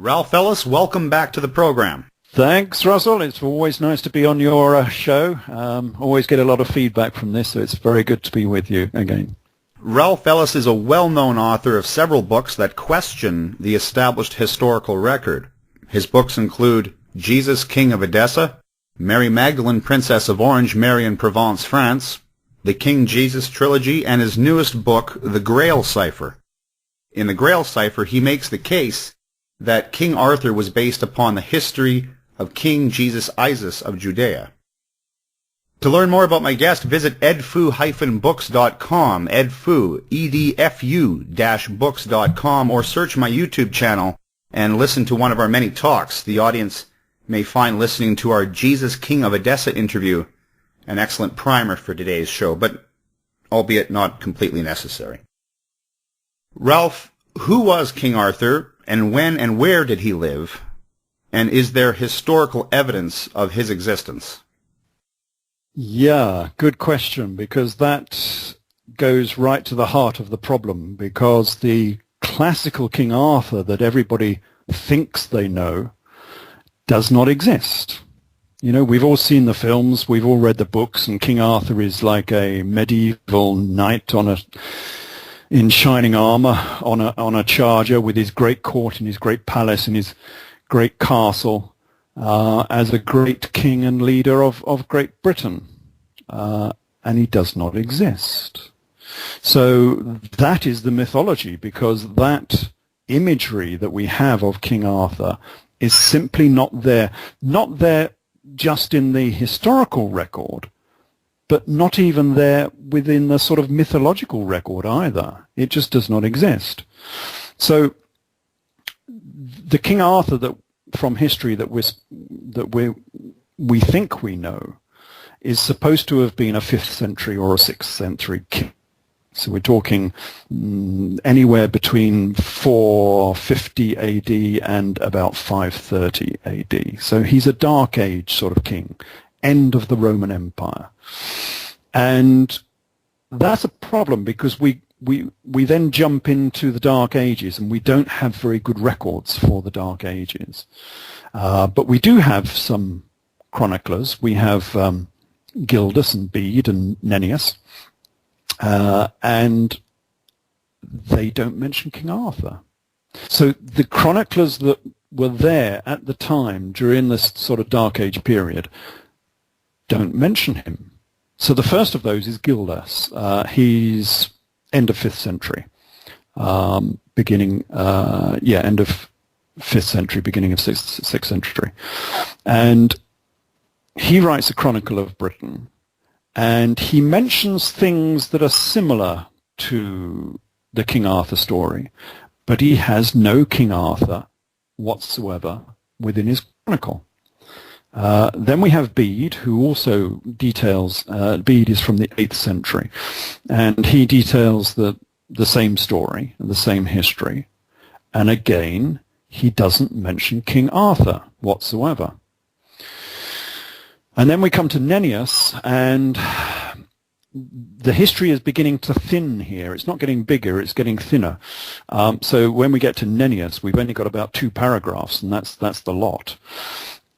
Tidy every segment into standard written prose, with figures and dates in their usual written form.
Ralph Ellis, welcome back to the program. Thanks, Russell. It's always nice to be on your show. Always get a lot of feedback from this, so it's very good to be with you again. Ralph Ellis is a well-known author of several books that question the established historical record. His books include Jesus, King of Edessa, Mary Magdalene, Princess of Orange, Mary in Provence, France, the King Jesus Trilogy, and his newest book, The Grail Cipher. In The Grail Cipher, he makes the case that King Arthur was based upon the history of King Jesus Isis of Judea. To learn more about my guest, visit edfu-books.com, edfu, edfu-books.com, or search my YouTube channel and listen to one of our many talks. The audience may find listening to our Jesus King of Edessa interview an excellent primer for today's show, but albeit not completely necessary. Ralph, who was King Arthur, and when and where did he live? And is there historical evidence of his existence? Yeah, good question, because that goes right to the heart of the problem, because the classical King Arthur that everybody thinks they know does not exist. You know, we've all seen the films, we've all read the books, and King Arthur is like a medieval knight in shining armor on a charger with his great court and his great palace and his great castle as a great king and leader of Great Britain. And he does not exist. So that is the mythology, because that imagery that we have of King Arthur is simply not there just in the historical record, but not even there within the sort of mythological record either. It just does not exist. So the King Arthur that from history that we think we know is supposed to have been a 5th century or a 6th century king. So we're talking anywhere between 450 AD and about 530 AD. So he's a Dark Age sort of king, end of the Roman Empire. And that's a problem, because we then jump into the Dark Ages, and we don't have very good records for the Dark Ages. But we do have some chroniclers. We have Gildas and Bede and Nennius. And they don't mention King Arthur. So the chroniclers that were there at the time during this sort of Dark Age period don't mention him. So the first of those is Gildas. He's end of 5th century, end of 5th century, beginning of 6th century. And he writes a Chronicle of Britain. And he mentions things that are similar to the King Arthur story, but he has no King Arthur whatsoever within his chronicle. Then we have Bede, who also details, Bede is from the 8th century, and he details the same story, the same history, and again, he doesn't mention King Arthur whatsoever. And then we come to Nennius, and the history is beginning to thin here. It's not getting bigger, it's getting thinner. So when we get to Nennius, we've only got about 2 paragraphs, and that's the lot.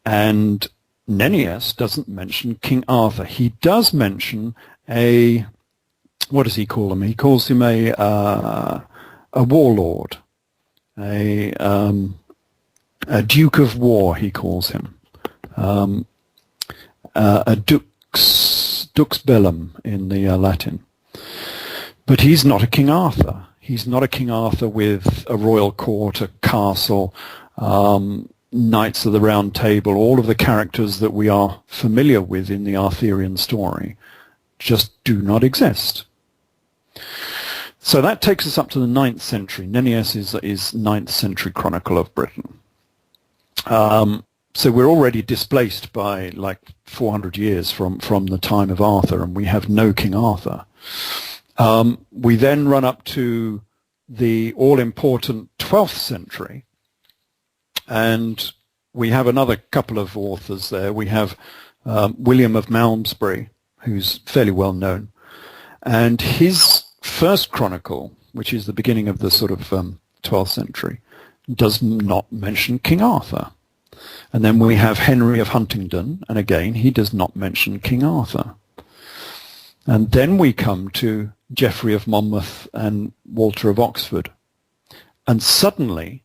And Nennius doesn't mention King Arthur. He does mention what does he call him? He calls him a warlord, a Duke of War, he calls him. A dux bellum in the Latin. But he's not a King Arthur. He's not a King Arthur with a royal court, a castle, Knights of the Round Table. All of the characters that we are familiar with in the Arthurian story just do not exist. So that takes us up to the 9th century. Nennius is 9th century Chronicle of Britain. So we're already displaced by like 400 years from the time of Arthur, and we have no King Arthur. We then run up to the all-important 12th century, and we have another couple of authors there. We have William of Malmesbury, who's fairly well known, and his first chronicle, which is the beginning of the sort of 12th century, does not mention King Arthur. And then we have Henry of Huntingdon, and again, he does not mention King Arthur. And then we come to Geoffrey of Monmouth and Walter of Oxford. And suddenly,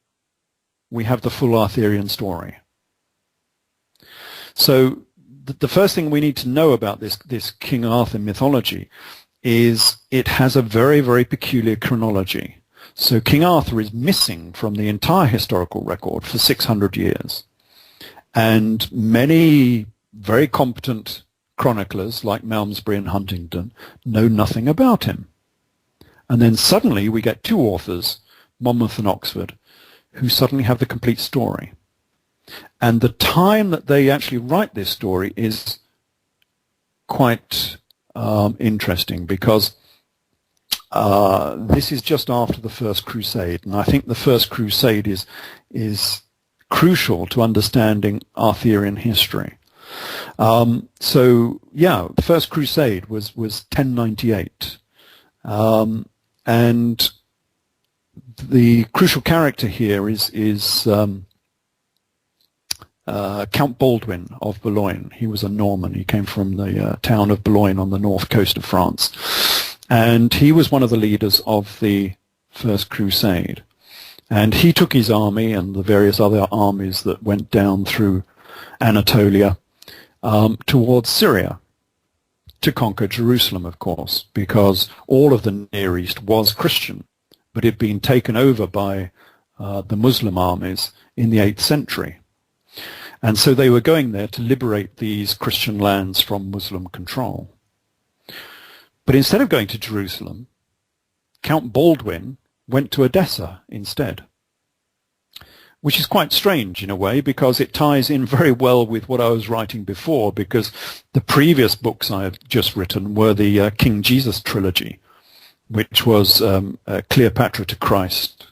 we have the full Arthurian story. So the first thing we need to know about this King Arthur mythology is it has a very, very peculiar chronology. So King Arthur is missing from the entire historical record for 600 years. And many very competent chroniclers like Malmesbury and Huntingdon know nothing about him. And then suddenly we get two authors, Monmouth and Oxford, who suddenly have the complete story. And the time that they actually write this story is quite interesting, because this is just after the First Crusade, and I think the First Crusade is crucial to understanding Arthurian history. So yeah, the First Crusade was 1098, and the crucial character here is Count Baldwin of Boulogne. He was a Norman. He came from the town of Boulogne on the north coast of France. And he was one of the leaders of the First Crusade. And he took his army and the various other armies that went down through Anatolia towards Syria to conquer Jerusalem, of course, because all of the Near East was Christian, but it had been taken over by the Muslim armies in the 8th century. And so they were going there to liberate these Christian lands from Muslim control. But instead of going to Jerusalem, Count Baldwin went to Edessa instead, which is quite strange in a way, because it ties in very well with what I was writing before, because the previous books I have just written were the King Jesus trilogy, which was Cleopatra to Christ,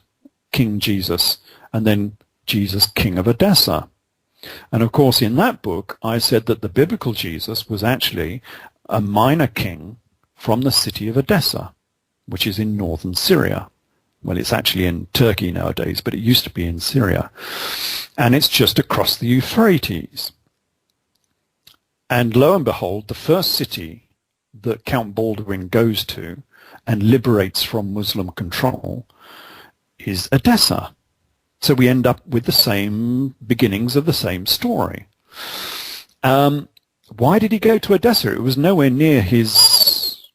King Jesus, and then Jesus, King of Edessa. And of course, in that book, I said that the biblical Jesus was actually a minor king from the city of Edessa, which is in northern Syria. Well, it's actually in Turkey nowadays, but it used to be in Syria. And it's just across the Euphrates. And lo and behold, the first city that Count Baldwin goes to and liberates from Muslim control is Edessa. So we end up with the same beginnings of the same story. Why did he go to Edessa? It was nowhere near his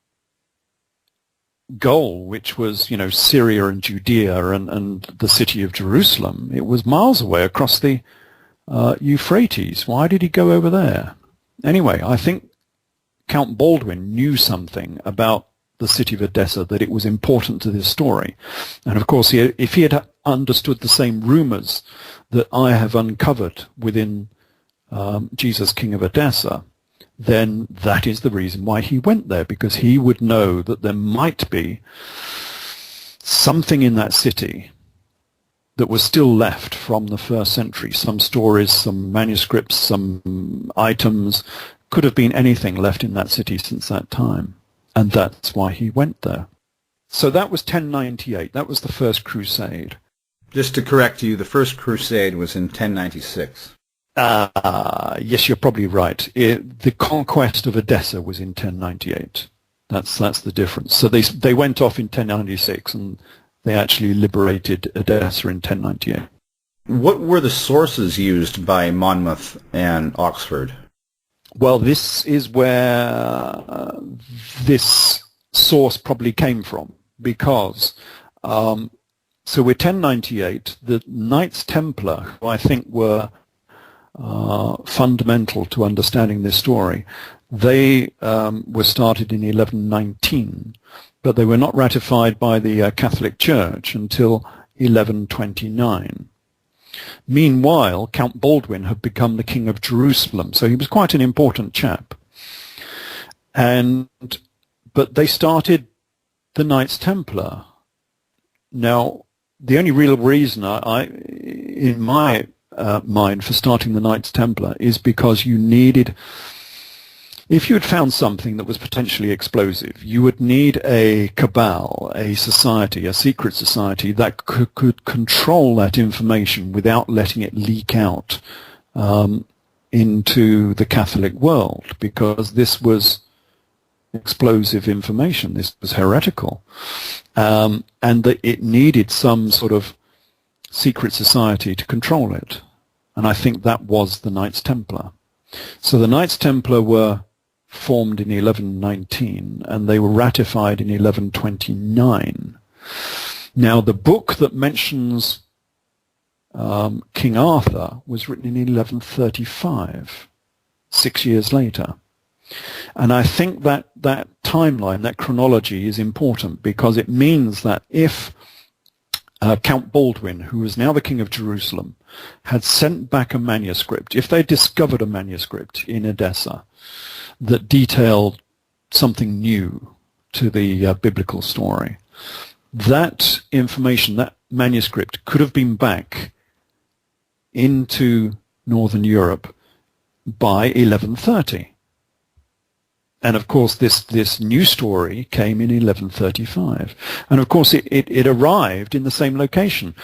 goal, which was, Syria and Judea and the city of Jerusalem. It was miles away across the Euphrates. Why did he go over there? Anyway, I think Count Baldwin knew something about the city of Edessa, that it was important to this story. And of course, if he had understood the same rumors that I have uncovered within Jesus, King of Edessa, then that is the reason why he went there, because he would know that there might be something in that city that was still left from the first century. Some stories, some manuscripts, some items, could have been anything left in that city since that time. And that's why he went there. So that was 1098. That was the First Crusade. Just to correct you, the First Crusade was in 1096. Yes, you're probably right. The conquest of Edessa was in 1098. That's the difference. So they went off in 1096, and they actually liberated Edessa in 1098. What were the sources used by Monmouth and Oxford? Well, this is where this source probably came from, because so we're 1098. The Knights Templar, who I think were fundamental to understanding this story, they were started in 1119, but they were not ratified by the Catholic Church until 1129. Meanwhile, Count Baldwin had become the King of Jerusalem, so he was quite an important chap. But they started the Knights Templar. Now, the only real reason in my mind for starting the Knights Templar is because you needed if you had found something that was potentially explosive, you would need a cabal, a society, a secret society that could control that information without letting it leak out into the Catholic world, because this was explosive information. This was heretical. And that it needed some sort of secret society to control it. And I think that was the Knights Templar. So the Knights Templar were formed in 1119, and they were ratified in 1129. Now, the book that mentions King Arthur was written in 1135, 6 years later. And I think that timeline, that chronology, is important, because it means that if Count Baldwin, who was now the King of Jerusalem, had sent back a manuscript, if they discovered a manuscript in Edessa that detailed something new to the biblical story, that information, that manuscript, could have been back into Northern Europe by 1130. And of course, this new story came in 1135. And of course, it arrived in the same location.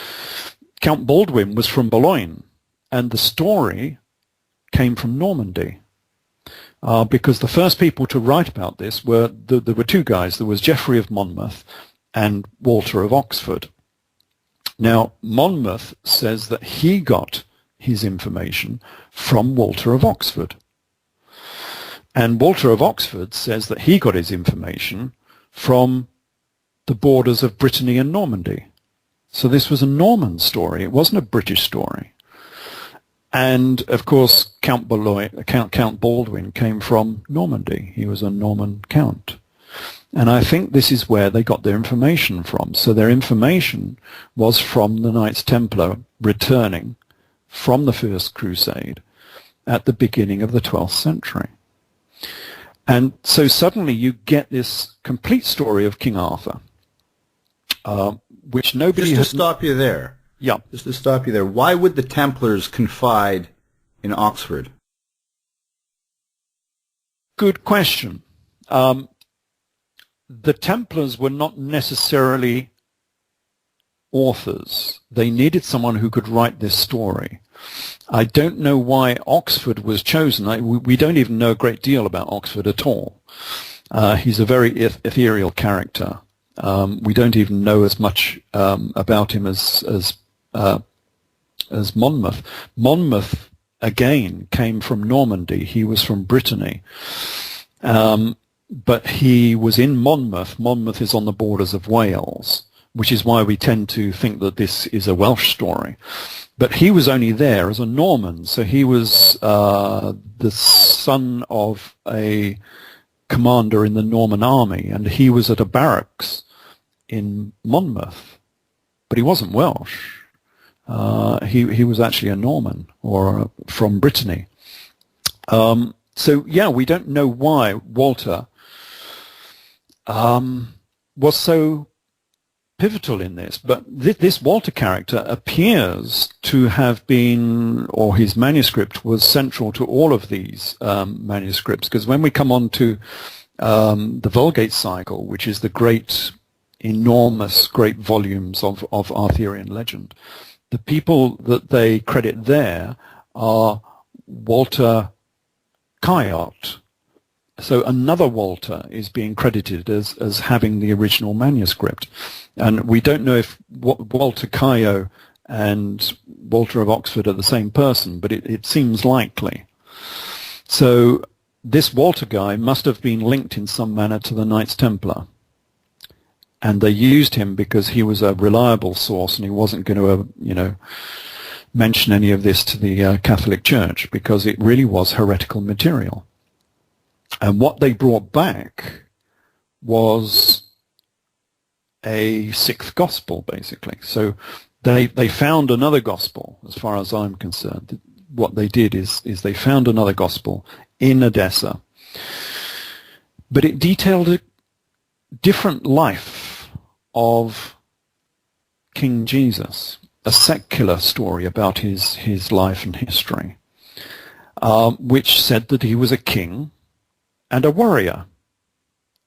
Count Baldwin was from Boulogne, and the story came from Normandy. Because the first people to write about this were, there were two guys. There was Geoffrey of Monmouth and Walter of Oxford. Now, Monmouth says that he got his information from Walter of Oxford. And Walter of Oxford says that he got his information from the borders of Brittany and Normandy. So this was a Norman story. It wasn't a British story. And, of course, Count Baldwin came from Normandy. He was a Norman count. And I think this is where they got their information from. So their information was from the Knights Templar returning from the First Crusade at the beginning of the 12th century. And so suddenly you get this complete story of King Arthur, which nobody has... Just to stop you there. Yeah. Just to stop you there. Why would the Templars confide in Oxford? Good question. The Templars were not necessarily authors. They needed someone who could write this story. I don't know why Oxford was chosen. We don't even know a great deal about Oxford at all. He's a very ethereal character. We don't even know as much about him as Monmouth. Monmouth, again, came from Normandy. He was from Brittany. But he was in Monmouth. Monmouth is on the borders of Wales, which is why we tend to think that this is a Welsh story. But he was only there as a Norman, so he was the son of a commander in the Norman army, and he was at a barracks in Monmouth. But he wasn't Welsh. He was actually a Norman, or from Brittany. So, yeah, we don't know why Walter was so pivotal in this, but this Walter character appears to have been, or his manuscript was central to all of these manuscripts, because when we come on to the Vulgate cycle, which is the great, enormous, great volumes of Arthurian legend, the people that they credit there are Walter Caiot. So another Walter is being credited as having the original manuscript. And we don't know if Walter Caiot and Walter of Oxford are the same person, but it seems likely. So this Walter guy must have been linked in some manner to the Knights Templar. And they used him because he was a reliable source, and he wasn't going to, mention any of this to the Catholic Church, because it really was heretical material. And what they brought back was a sixth gospel, basically. So they found another gospel, as far as I'm concerned. What they did is they found another gospel in Edessa. But it detailed a different life of King Jesus, a secular story about his life and history, which said that he was a king, and a warrior,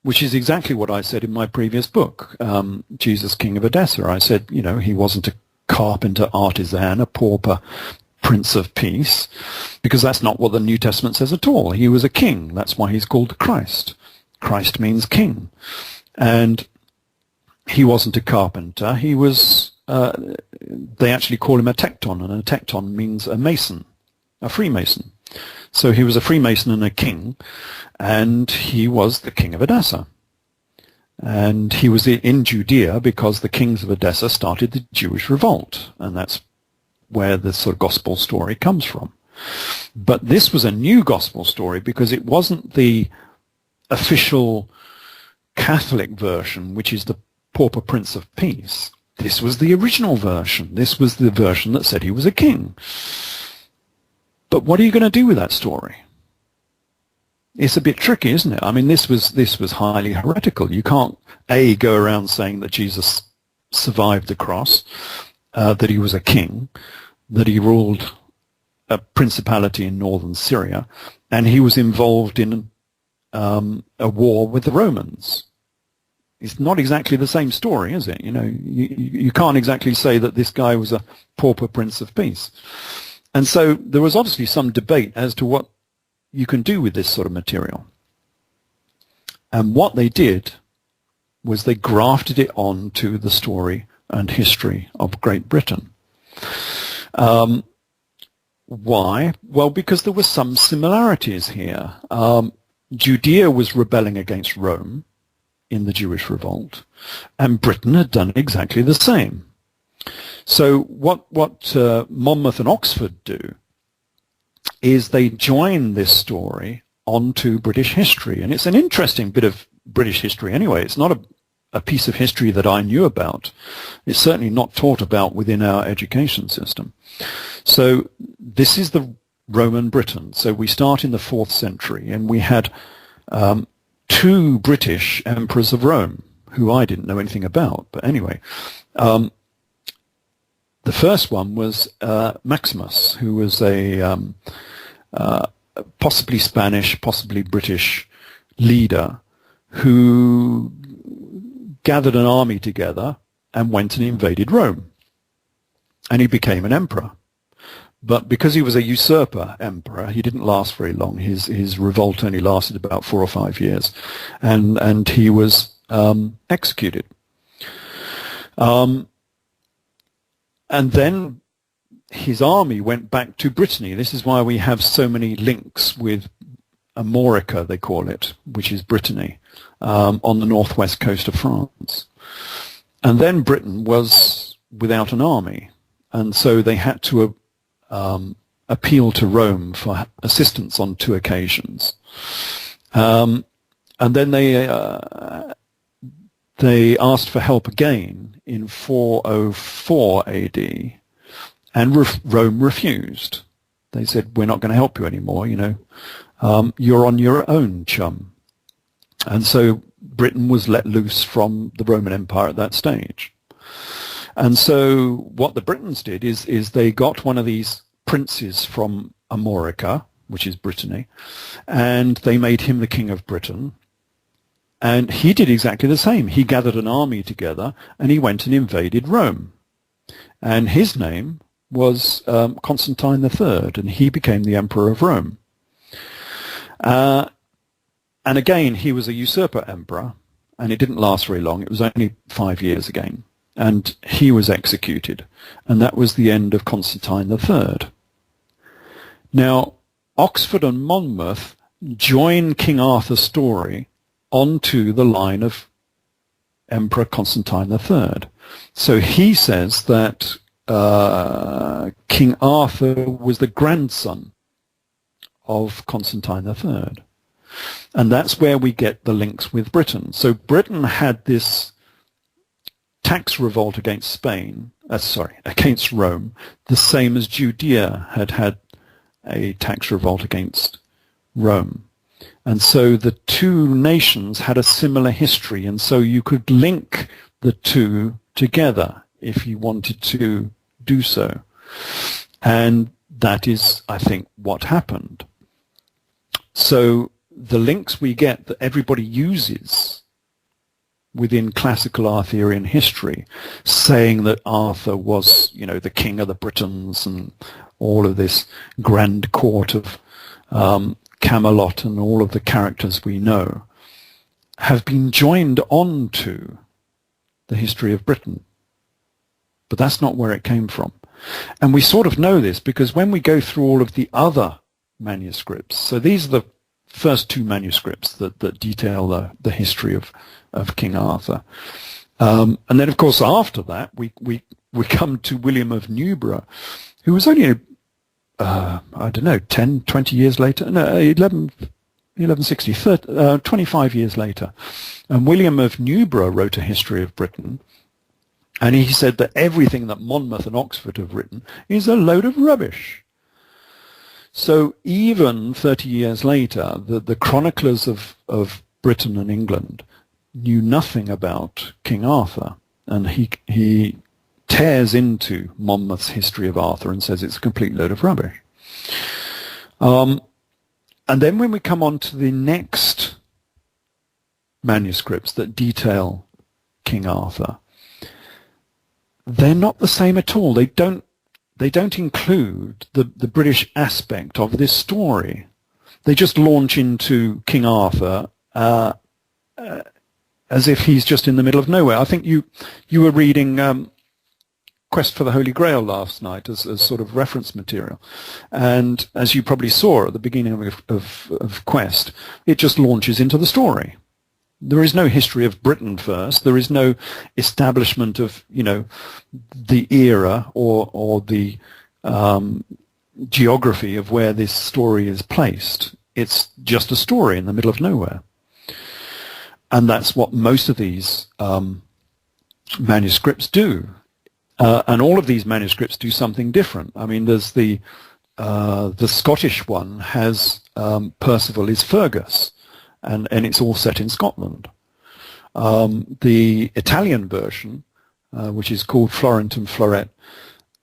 which is exactly what I said in my previous book, Jesus, King of Edessa. I said, he wasn't a carpenter, artisan, a pauper, Prince of Peace, because that's not what the New Testament says at all. He was a king. That's why he's called Christ. Christ means king. And he wasn't a carpenter. He was, they actually call him a tecton, and a tecton means a mason, a Freemason. So he was a Freemason and a king, and he was the king of Edessa. And he was in Judea because the kings of Edessa started the Jewish Revolt, and that's where the sort of gospel story comes from. But this was a new gospel story because it wasn't the official Catholic version, which is the pauper Prince of Peace. This was the original version. This was the version that said he was a king. But what are you going to do with that story? It's a bit tricky, isn't it? I mean, this was highly heretical. You can't, A, go around saying that Jesus survived the cross, that he was a king, that he ruled a principality in Northern Syria, and he was involved in a war with the Romans. It's not exactly the same story, is it? You can't exactly say that this guy was a pauper Prince of Peace. And so there was obviously some debate as to what you can do with this sort of material. And what they did was they grafted it onto the story and history of Great Britain. Why? Well, because there were some similarities here. Judea was rebelling against Rome in the Jewish Revolt, and Britain had done exactly the same. So what Monmouth and Oxford do is they join this story onto British history, and it's an interesting bit of British history anyway. It's not a piece of history that I knew about. It's certainly not taught about within our education system. So this is the Roman Britain. So we start in the 4th century, and we had 2 British emperors of Rome, who I didn't know anything about. But anyway, the first one was Maximus, who was a possibly Spanish, possibly British leader who gathered an army together and went and invaded Rome. And he became an emperor. But because he was a usurper emperor, he didn't last very long. His revolt only lasted about 4 or 5 years. And he was executed. And then his army went back to Brittany. This is why we have so many links with Armorica, they call it, which is Brittany, on the northwest coast of France. And then Britain was without an army, and so they had to appeal to Rome for assistance on 2 occasions. And then they asked for help again in 404 AD, and Rome refused. They said, we're not going to help you anymore, you're on your own, chum. And so Britain was let loose from the Roman Empire at that stage. And so what the Britons did is they got one of these princes from Armorica, which is Brittany, and they made him the king of Britain. And he did exactly the same. He gathered an army together and he went and invaded Rome. And his name was Constantine III, and he became the emperor of Rome. And again, he was a usurper emperor, and it didn't last very long. It was only 5 years again. And he was executed. And that was the end of Constantine III. Now, Oxford and Monmouth join King Arthur's story onto the line of Emperor Constantine III. So he says that King Arthur was the grandson of Constantine III. And that's where we get the links with Britain. So Britain had this tax revolt against against Rome, the same as Judea had had a tax revolt against Rome. And so the 2 nations had a similar history, and so you could link the 2 together if you wanted to do so. And that is, I think, what happened. So the links we get that everybody uses within classical Arthurian history, saying that Arthur was, the king of the Britons and all of this grand court of Camelot and all of the characters we know, have been joined on to the history of Britain. But that's not where it came from. And we sort of know this because when we go through all of the other manuscripts, so these are the first two manuscripts that detail the history of King Arthur. And then, of course, after that, we come to William of Newburgh, who was only, 10, 20 years later, no, 1160, 25 years later. And William of Newburgh wrote a history of Britain, and he said that everything that Monmouth and Oxford have written is a load of rubbish. So even 30 years later, the chroniclers of Britain and England knew nothing about King Arthur, and he tears into Monmouth's history of Arthur and says it's a complete load of rubbish. And then when we come on to the next manuscripts that detail King Arthur, they're not the same at all. They don't include the British aspect of this story. They just launch into King Arthur as if he's just in the middle of nowhere. I think you were reading Quest for the Holy Grail last night as sort of reference material. And as you probably saw at the beginning of Quest, it just launches into the story. There is no history of Britain first. There is no establishment of, the era or the geography of where this story is placed. It's just a story in the middle of nowhere. And that's what most of these manuscripts do. And all of these manuscripts do something different. I mean, there's the Scottish one has Percival is Fergus, and it's all set in Scotland. The Italian version, which is called Florent and Floret,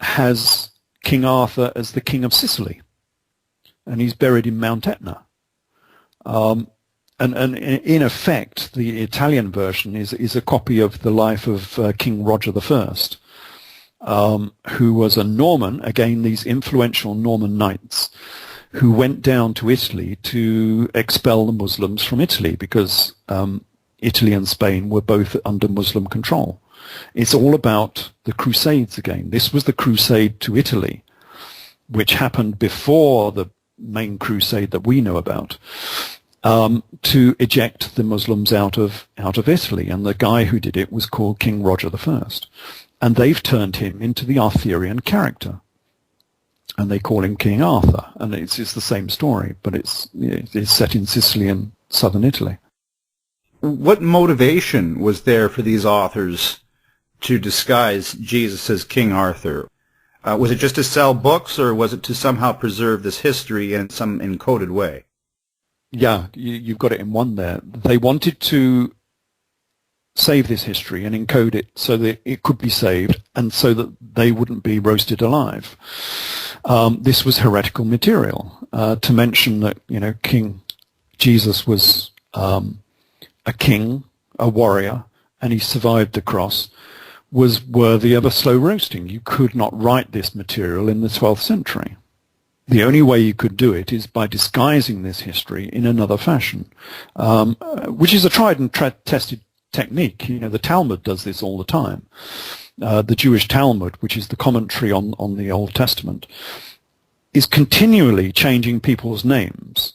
has King Arthur as the King of Sicily, and he's buried in Mount Etna. And in effect, the Italian version is a copy of the life of King Roger I, who was a Norman, again, these influential Norman knights, who went down to Italy to expel the Muslims from Italy because Italy and Spain were both under Muslim control. It's all about the Crusades again. This was the Crusade to Italy, which happened before the main crusade that we know about, to eject the Muslims out of Italy. And the guy who did it was called King Roger I. And they've turned him into the Arthurian character. And they call him King Arthur, and it's the same story, but it's set in Sicily and southern Italy. What motivation was there for these authors to disguise Jesus as King Arthur? Was it just to sell books, or was it to somehow preserve this history in some encoded way? Yeah, you've got it in one there. They wanted to save this history and encode it so that it could be saved and so that they wouldn't be roasted alive. This was heretical material. To mention that, King Jesus was a king, a warrior, and he survived the cross, was worthy of a slow roasting. You could not write this material in the 12th century. The only way you could do it is by disguising this history in another fashion, which is a tried and tested technique. The Talmud does this all the time. The Jewish Talmud, which is the commentary on the Old Testament, is continually changing people's names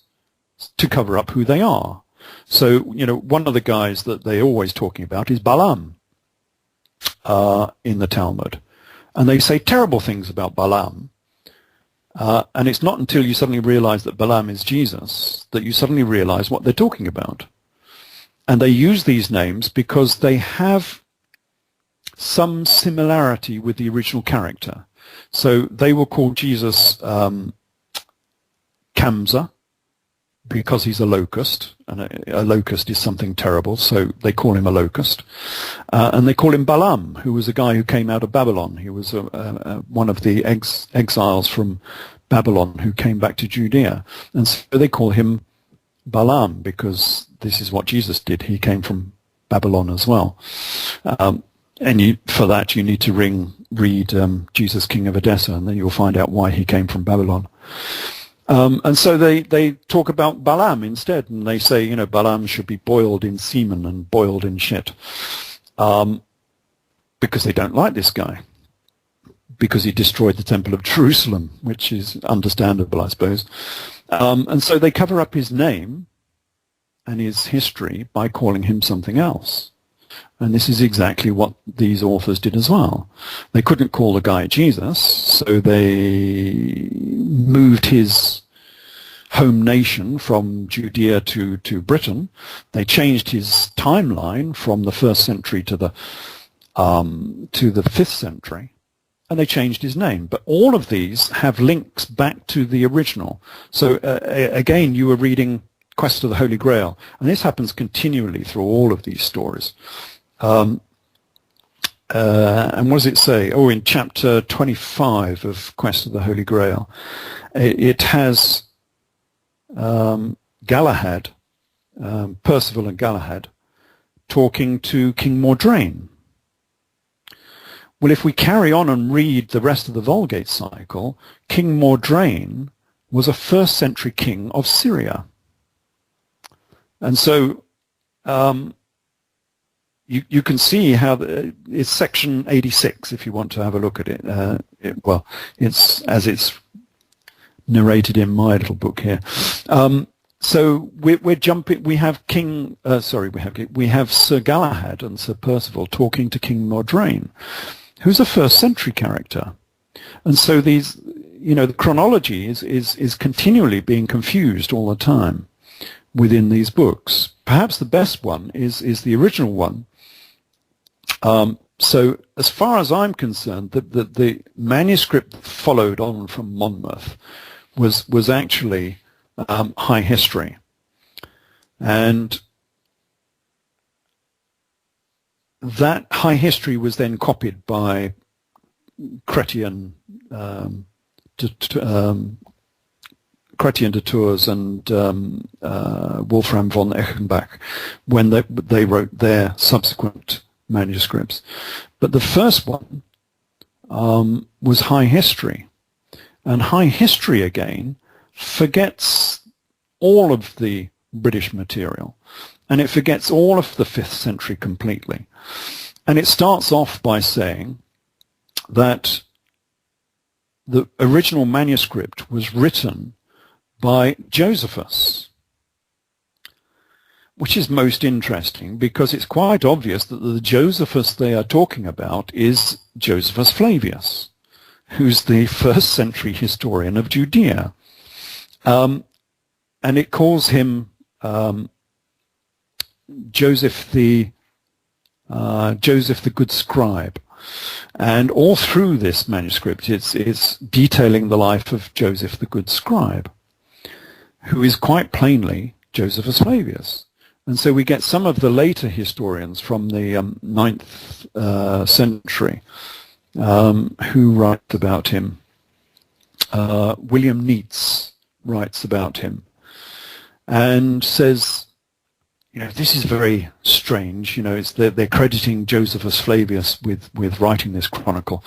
to cover up who they are. So, one of the guys that they're always talking about is Balaam in the Talmud. And they say terrible things about Balaam. And it's not until you suddenly realize that Balaam is Jesus that you suddenly realize what they're talking about. And they use these names because they have some similarity with the original character. So they will call Jesus Kamsa because he's a locust, and a locust is something terrible, so they call him a locust. And they call him Balaam, who was a guy who came out of Babylon. He was one of the exiles from Babylon who came back to Judea. And so they call him Balaam, because this is what Jesus did. He came from Babylon as well. And for that, you need to read Jesus, King of Edessa, and then you'll find out why he came from Babylon. And so they talk about Balaam instead, and they say, Balaam should be boiled in semen and boiled in shit, because they don't like this guy, because he destroyed the Temple of Jerusalem, which is understandable, I suppose. And so they cover up his name and his history by calling him something else. And this is exactly what these authors did as well. They couldn't call the guy Jesus, so they moved his home nation from Judea to Britain. They changed his timeline from the 1st century to the 5th century, and they changed his name. But all of these have links back to the original. So again, you were reading Quest of the Holy Grail, and this happens continually through all of these stories. And what does it say? Oh, in chapter 25 of Quest of the Holy Grail, it has Galahad, Percival and Galahad, talking to King Mordrain. Well, if we carry on and read the rest of the Vulgate cycle, King Mordrain was a 1st century king of Syria. And so you can see how it's section 86 if you want to have a look at it. It's as it's narrated in my little book here. So we're jumping. We have we have Sir Galahad and Sir Percival talking to King Mordrain, who's a 1st century character, and so these, the chronology is continually being confused all the time within these books. Perhaps the best one is the original one. So as far as I'm concerned, the manuscript that followed on from Monmouth was actually high history, and that high history was then copied by Chrétien de Tours and Wolfram von Eschenbach when they wrote their subsequent manuscripts. But the first one was high history, and high history again forgets all of the British material, and it forgets all of the 5th century completely. And it starts off by saying that the original manuscript was written by Josephus, which is most interesting because it's quite obvious that the Josephus they are talking about is Josephus Flavius, who's the 1st century historian of Judea. And it calls him Joseph the Good Scribe. And all through this manuscript, it's detailing the life of Joseph the Good Scribe, who is quite plainly Josephus Flavius. And so we get some of the later historians from the 9th century who write about him. William Neates writes about him and says, this is very strange. They're crediting Josephus Flavius with writing this chronicle.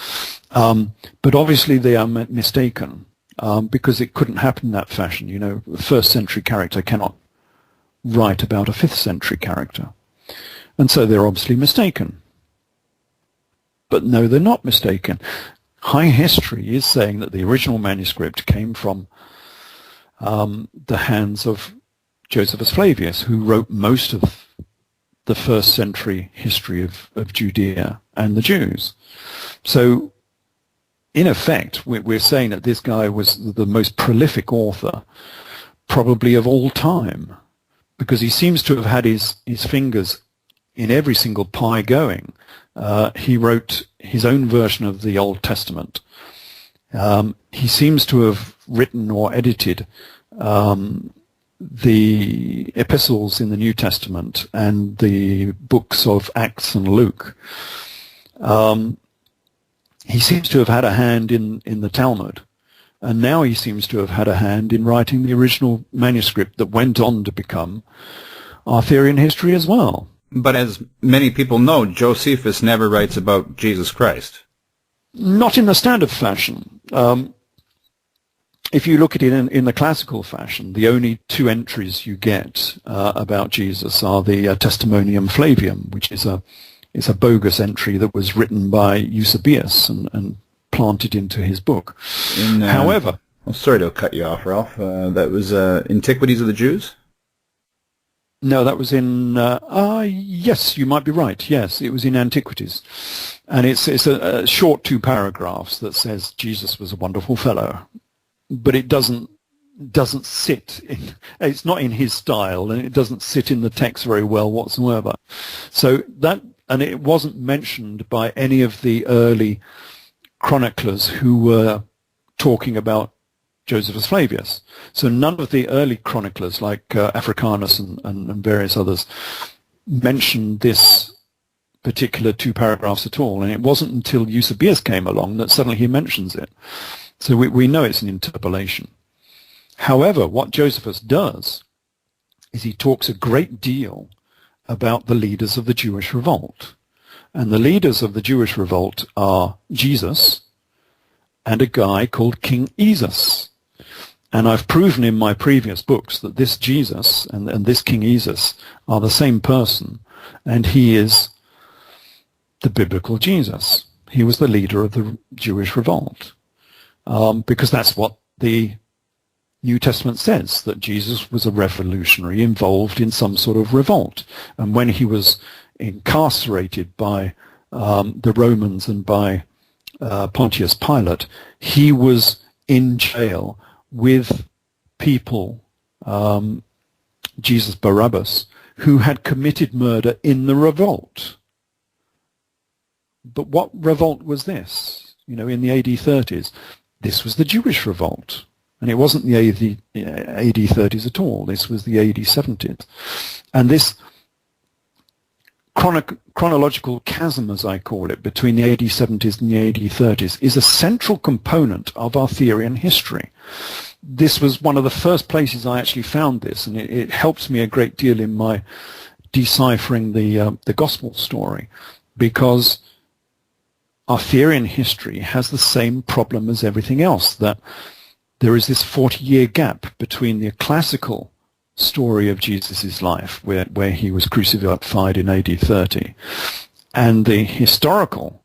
But obviously they are mistaken because it couldn't happen in that fashion. A 1st century character cannot write about a 5th century character. And so they're obviously mistaken. But no, they're not mistaken. High history is saying that the original manuscript came from the hands of Josephus Flavius, who wrote most of the 1st century history of Judea and the Jews. So, in effect, we're saying that this guy was the most prolific author, probably of all time, because he seems to have had his fingers in every single pie going. He wrote his own version of the Old Testament. He seems to have written or edited the epistles in the New Testament and the books of Acts and Luke. He seems to have had a hand in the Talmud, And now he seems to have had a hand in writing the original manuscript that went on to become Arthurian history as well. But as many people know, Josephus never writes about Jesus Christ. Not in the standard fashion. If you look at it in the classical fashion, the only two entries you get about Jesus are the Testimonium Flavium, which is a bogus entry that was written by Eusebius and planted into his book. However... Oh, sorry to cut you off, Ralph. That was Antiquities of the Jews? No, that was in... yes, you might be right. Yes, it was in Antiquities. And it's a short 2 paragraphs that says Jesus was a wonderful fellow. But it doesn't sit in, it's not in his style, and it doesn't sit in the text very well whatsoever. So that, and it wasn't mentioned by any of the early chroniclers who were talking about Josephus Flavius. So none of the early chroniclers, like Africanus and various others, mentioned this particular 2 paragraphs at all. And it wasn't until Eusebius came along that suddenly he mentions it. So we know it's an interpolation. However, what Josephus does is he talks a great deal about the leaders of the Jewish Revolt. And the leaders of the Jewish Revolt are Jesus and a guy called King Esus. And I've proven in my previous books that this Jesus and this King Esus are the same person, and he is the biblical Jesus. He was the leader of the Jewish Revolt. Because that's what the New Testament says, that Jesus was a revolutionary involved in some sort of revolt. And when he was incarcerated by the Romans and by Pontius Pilate, he was in jail with people, Jesus Barabbas, who had committed murder in the revolt. But what revolt was this? You know, in the AD 30s, this was the Jewish Revolt. And it wasn't the AD 30s at all. This was the AD 70s. And this chronological chasm, as I call it, between the AD 70s and the AD 30s is a central component of Arthurian history. This was one of the first places I actually found this, and it helps me a great deal in my deciphering the gospel story, because Arthurian history has the same problem as everything else, that there is this 40-year gap between the classical story of Jesus' life, where he was crucified in AD 30, and the historical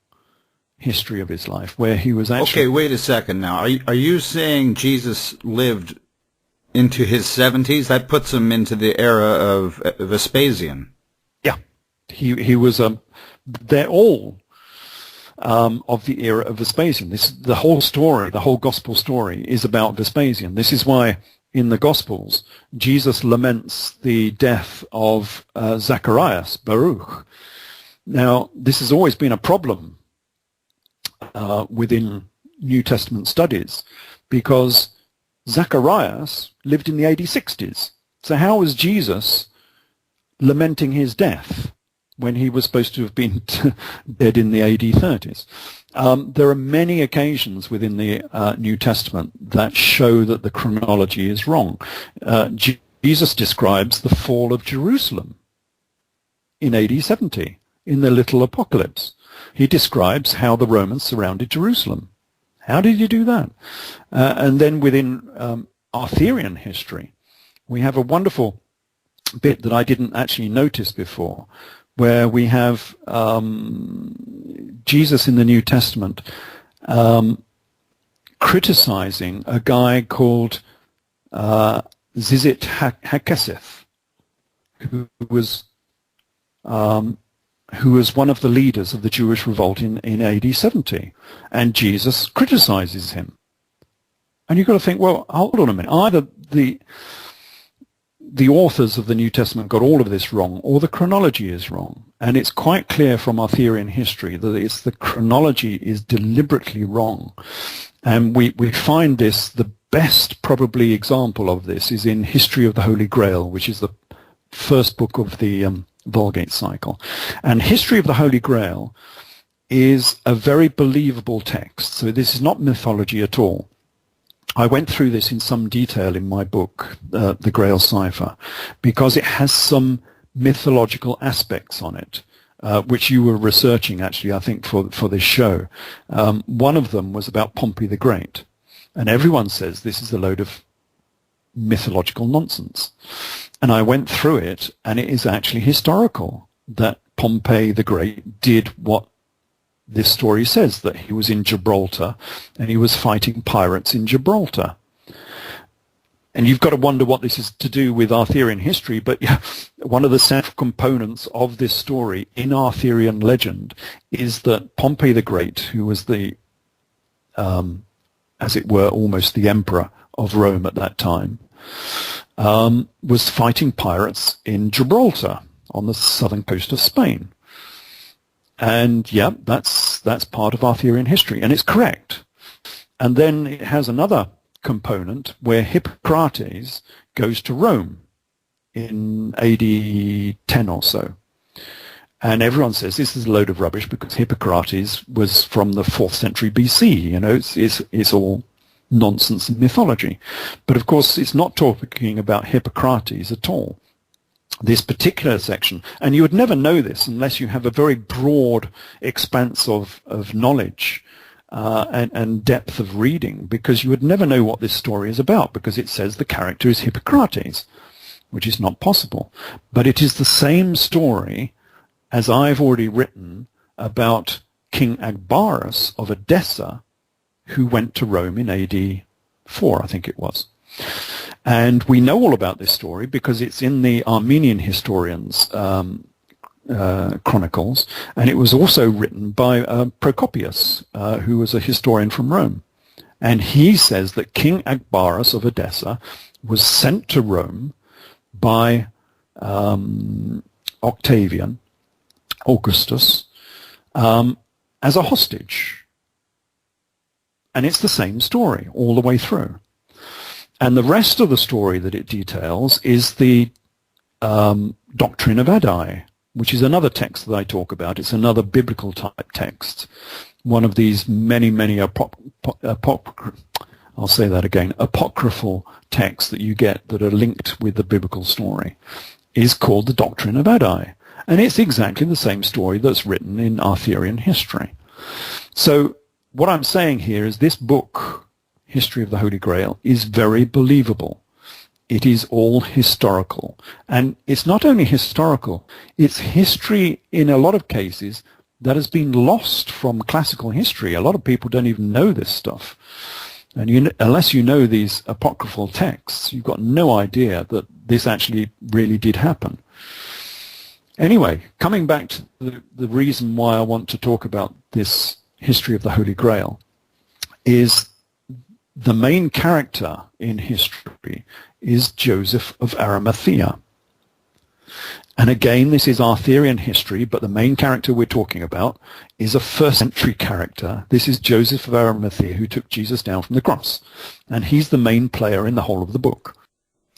history of his life, where he was actually... Okay, wait a second now. Are you saying Jesus lived into his 70s? That puts him into the era of Vespasian. Yeah. He was... they're all... of the era of Vespasian. The whole story, the whole gospel story, is about Vespasian. This is why in the Gospels Jesus laments the death of Zacharias, Baruch. Now, this has always been a problem within New Testament studies, because Zacharias lived in the AD 60s. So how was Jesus lamenting his death when he was supposed to have been dead in the AD 30s? There are many occasions within the New Testament that show that the chronology is wrong. Jesus describes the fall of Jerusalem in AD 70 in the Little Apocalypse. He describes how the Romans surrounded Jerusalem. How did he do that? And then within Arthurian history, we have a wonderful bit that I didn't actually notice before, where we have Jesus in the New Testament criticizing a guy called Zizit Hakeseth, who was one of the leaders of the Jewish Revolt in AD 70, and Jesus criticizes him. And you've got to think, well, hold on a minute, either the authors of the New Testament got all of this wrong, or the chronology is wrong. And it's quite clear from Arthurian history that the chronology is deliberately wrong. And we find this, the best probably example of this is in History of the Holy Grail, which is the first book of the Vulgate cycle. And History of the Holy Grail is a very believable text. So this is not mythology at all. I went through this in some detail in my book, The Grail Cipher, because it has some mythological aspects on it, which you were researching, actually, I think, for this show. One of them was about Pompey the Great, and everyone says this is a load of mythological nonsense. And I went through it, and it is actually historical, that Pompey the Great did what this story says, that he was in Gibraltar and he was fighting pirates in Gibraltar. And you've got to wonder what this is to do with Arthurian history, but one of the central components of this story in Arthurian legend is that Pompey the Great, who was the, as it were, almost the emperor of Rome at that time, was fighting pirates in Gibraltar on the southern coast of Spain. And yeah, that's part of Arthurian history, and it's correct. And then it has another component where Hippocrates goes to Rome in AD 10 or so. And everyone says this is a load of rubbish because Hippocrates was from the 4th century BC. You know, it's all nonsense and mythology. But of course, it's not talking about Hippocrates at all. This particular section, and you would never know this unless you have a very broad expanse of knowledge and depth of reading, because you would never know what this story is about, because it says the character is Hippocrates, which is not possible. But it is the same story as I've already written about King Agbarus of Edessa, who went to Rome in AD 4, I think it was. And we know all about this story because it's in the Armenian historians' chronicles, and it was also written by Procopius, who was a historian from Rome. And he says that King Agbarus of Edessa was sent to Rome by Octavian, Augustus, as a hostage. And it's the same story all the way through. And the rest of the story that it details is the Doctrine of Addai, which is another text that I talk about. It's another biblical type text. One of these many I'll say that again, apocryphal texts that you get that are linked with the biblical story is called the Doctrine of Addai. And it's exactly the same story that's written in Arthurian history. So what I'm saying here is this book, History of the Holy Grail, is very believable. It is all historical. And it's not only historical, it's history in a lot of cases that has been lost from classical history. A lot of people don't even know this stuff. And unless you know these apocryphal texts, you've got no idea that this actually really did happen. Anyway, coming back to the reason why I want to talk about this History of the Holy Grail is the main character in history is Joseph of Arimathea. And again, this is Arthurian history, but the main character we're talking about is a first century character. This is Joseph of Arimathea, who took Jesus down from the cross. And he's the main player in the whole of the book.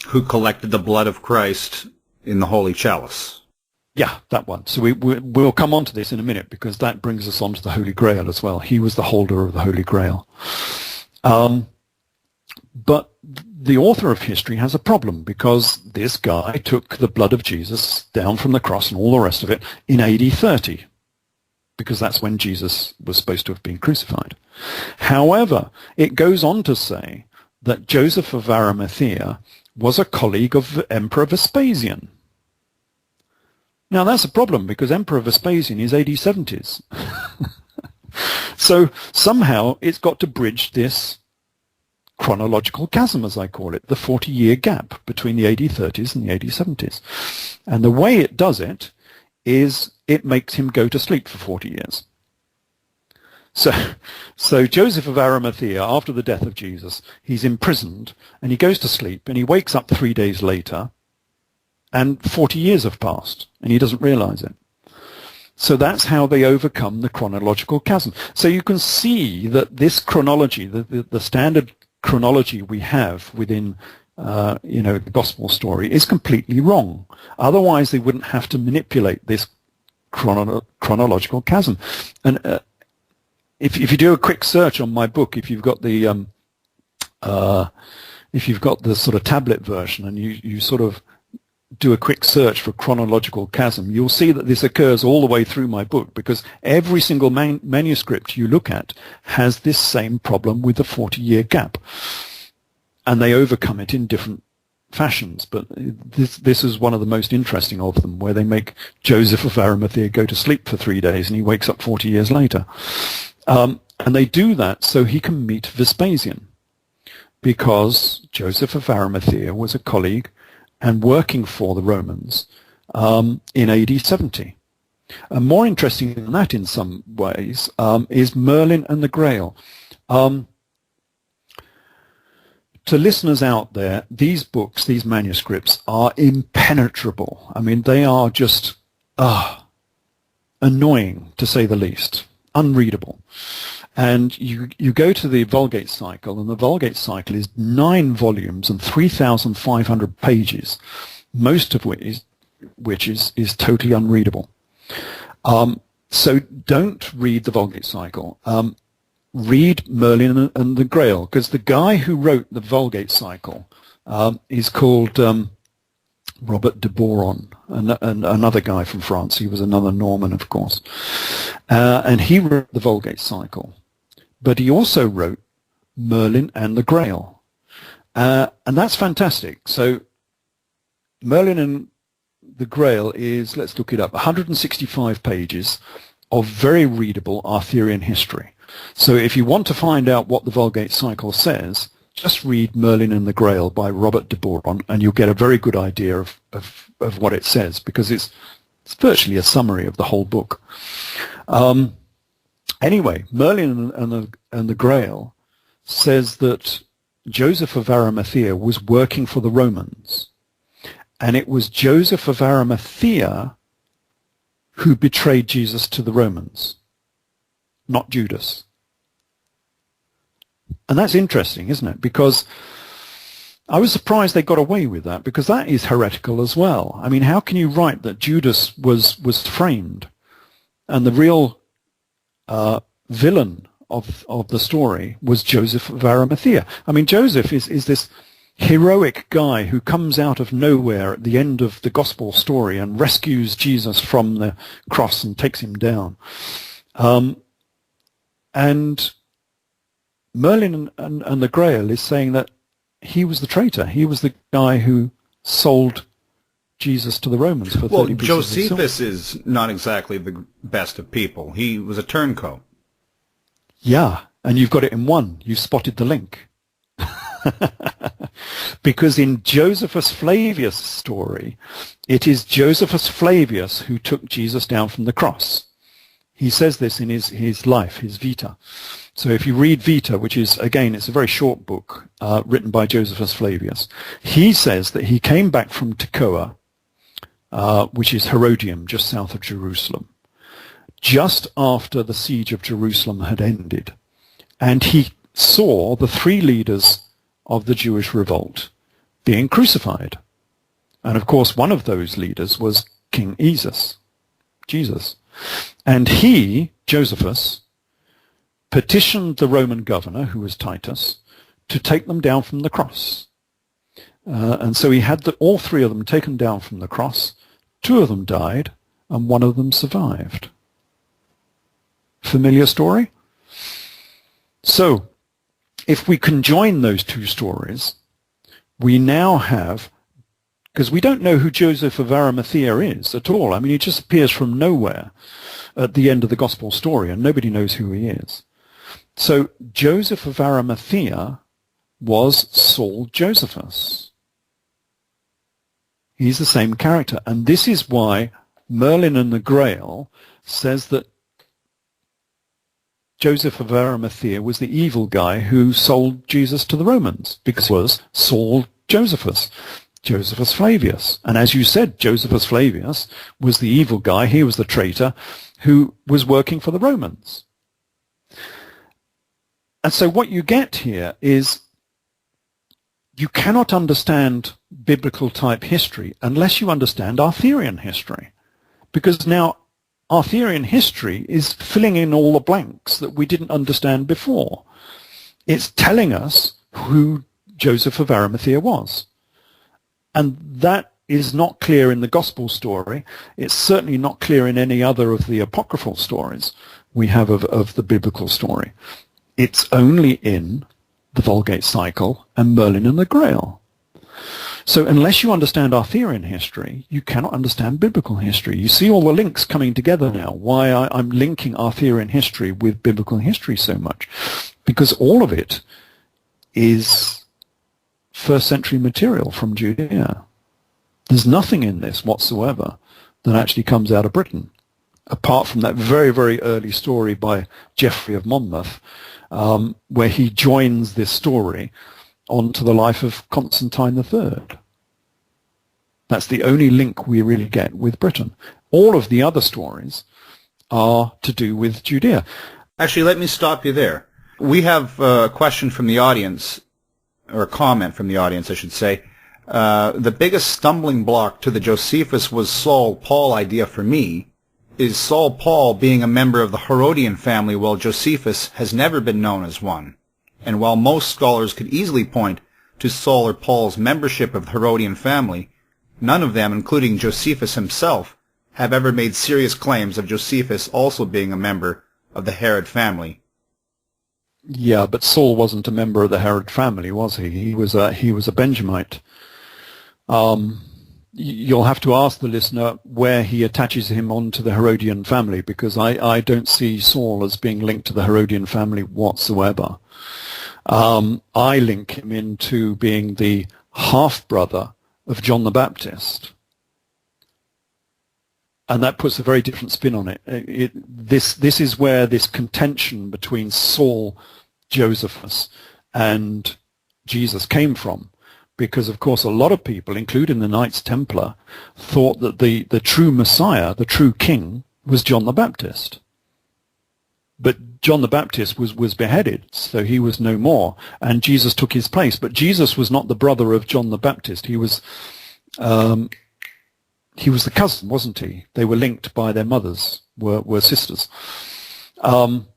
Who collected the blood of Christ in the Holy Chalice. Yeah, that one. So we'll come on to this in a minute, because that brings us on to the Holy Grail as well. He was the holder of the Holy Grail. But the author of history has a problem, because this guy took the blood of Jesus down from the cross and all the rest of it in AD 30, because that's when Jesus was supposed to have been crucified. However, it goes on to say that Joseph of Arimathea was a colleague of Emperor Vespasian. Now that's a problem, because Emperor Vespasian is AD 70s. So somehow it's got to bridge this chronological chasm, as I call it, the 40-year gap between the AD 30s and the AD 70s. And the way it does it is it makes him go to sleep for 40 years. So Joseph of Arimathea, after the death of Jesus, he's imprisoned, and he goes to sleep, and he wakes up 3 days later, and 40 years have passed, and he doesn't realize it. So that's how they overcome the chronological chasm. So you can see that this chronology, the standard chronology we have within the gospel story, is completely wrong. Otherwise, they wouldn't have to manipulate this chronological chasm. And if you do a quick search on my book, if you've got the if you've got the sort of tablet version and you sort of do a quick search for chronological chasm, you'll see that this occurs all the way through my book, because every single manuscript you look at has this same problem with the 40-year gap. And they overcome it in different fashions, but this is one of the most interesting of them, where they make Joseph of Arimathea go to sleep for 3 days and he wakes up 40 years later. And they do that so he can meet Vespasian, because Joseph of Arimathea was a colleague and working for the Romans in AD 70. And more interesting than that in some ways is Merlin and the Grail. To listeners out there, these books, these manuscripts are impenetrable. I mean, they are just annoying, to say the least, unreadable. And you go to the Vulgate cycle, and the Vulgate cycle is 9 volumes and 3,500 pages, most of which is totally unreadable. So don't read the Vulgate cycle. Read Merlin and the Grail, because the guy who wrote the Vulgate cycle is called Robert de Boron, and another guy from France. He was another Norman, of course. And he wrote the Vulgate cycle. But he also wrote Merlin and the Grail. And that's fantastic. So Merlin and the Grail is, let's look it up, 165 pages of very readable Arthurian history. So if you want to find out what the Vulgate cycle says, just read Merlin and the Grail by Robert de Boron, and you'll get a very good idea of what it says, because it's virtually a summary of the whole book. Anyway, Merlin and the Grail says that Joseph of Arimathea was working for the Romans, and it was Joseph of Arimathea who betrayed Jesus to the Romans, not Judas. And that's interesting, isn't it? Because I was surprised they got away with that, because that is heretical as well. I mean, how can you write that Judas was framed and the real villain of the story was Joseph of Arimathea? I mean, Joseph is this heroic guy who comes out of nowhere at the end of the gospel story and rescues Jesus from the cross and takes him down. And Merlin and the Grail is saying that he was the traitor. He was the guy who sold Jesus to the Romans for 30 pieces of silver. Josephus is not exactly the best of people. He was a turncoat. Yeah, and you've got it in one. You spotted the link. Because in Josephus Flavius' story, it is Josephus Flavius who took Jesus down from the cross. He says this in his life, his Vita. So if you read Vita, which is, again, it's a very short book written by Josephus Flavius, he says that he came back from Tekoa, which is Herodium, just south of Jerusalem, just after the siege of Jerusalem had ended. And he saw the 3 leaders of the Jewish Revolt being crucified. And of course, one of those leaders was King Jesus. And he, Josephus, petitioned the Roman governor, who was Titus, to take them down from the cross. And so he had all 3 of them taken down from the cross. 2 of them died, and 1 of them survived. Familiar story? So, if we conjoin those 2 stories, we now have, because we don't know who Joseph of Arimathea is at all. I mean, he just appears from nowhere at the end of the gospel story, and nobody knows who he is. So Joseph of Arimathea was Saul Josephus. He's the same character. And this is why Merlin and the Grail says that Joseph of Arimathea was the evil guy who sold Jesus to the Romans, because it was Saul Josephus Flavius. And as you said, Josephus Flavius was the evil guy. He was the traitor who was working for the Romans. And so what you get here is you cannot understand biblical type history unless you understand Arthurian history. Because now Arthurian history is filling in all the blanks that we didn't understand before. It's telling us who Joseph of Arimathea was. And that is not clear in the gospel story. It's certainly not clear in any other of the apocryphal stories we have of the biblical story. It's only in the Vulgate cycle and Merlin and the Grail. So unless you understand Arthurian history, you cannot understand biblical history. You see all the links coming together now, why I'm linking Arthurian history with biblical history so much. Because all of it is first century material from Judea. There's nothing in this whatsoever that actually comes out of Britain, apart from that very, very early story by Geoffrey of Monmouth, where he joins this story onto the life of Constantine III. That's the only link we really get with Britain. All of the other stories are to do with Judea. Actually, let me stop you there. We have a question from the audience, or a comment from the audience, I should say. The biggest stumbling block to the Josephus was Saul Paul idea for me is Saul Paul being a member of the Herodian family, while Josephus has never been known as one. And while most scholars could easily point to Saul or Paul's membership of the Herodian family, none of them, including Josephus himself, have ever made serious claims of Josephus also being a member of the Herod family. Yeah, but Saul wasn't a member of the Herod family, was he? He was a Benjamite. You'll have to ask the listener where he attaches him onto the Herodian family, because I don't see Saul as being linked to the Herodian family whatsoever. I link him into being the half-brother of John the Baptist. And that puts a very different spin on it. This is where this contention between Saul, Josephus, and Jesus came from. Because, of course, a lot of people, including the Knights Templar, thought that the true Messiah, the true king, was John the Baptist. But John the Baptist was beheaded, so he was no more, and Jesus took his place. But Jesus was not the brother of John the Baptist. He was the cousin, wasn't he? They were linked by their mothers, were sisters. And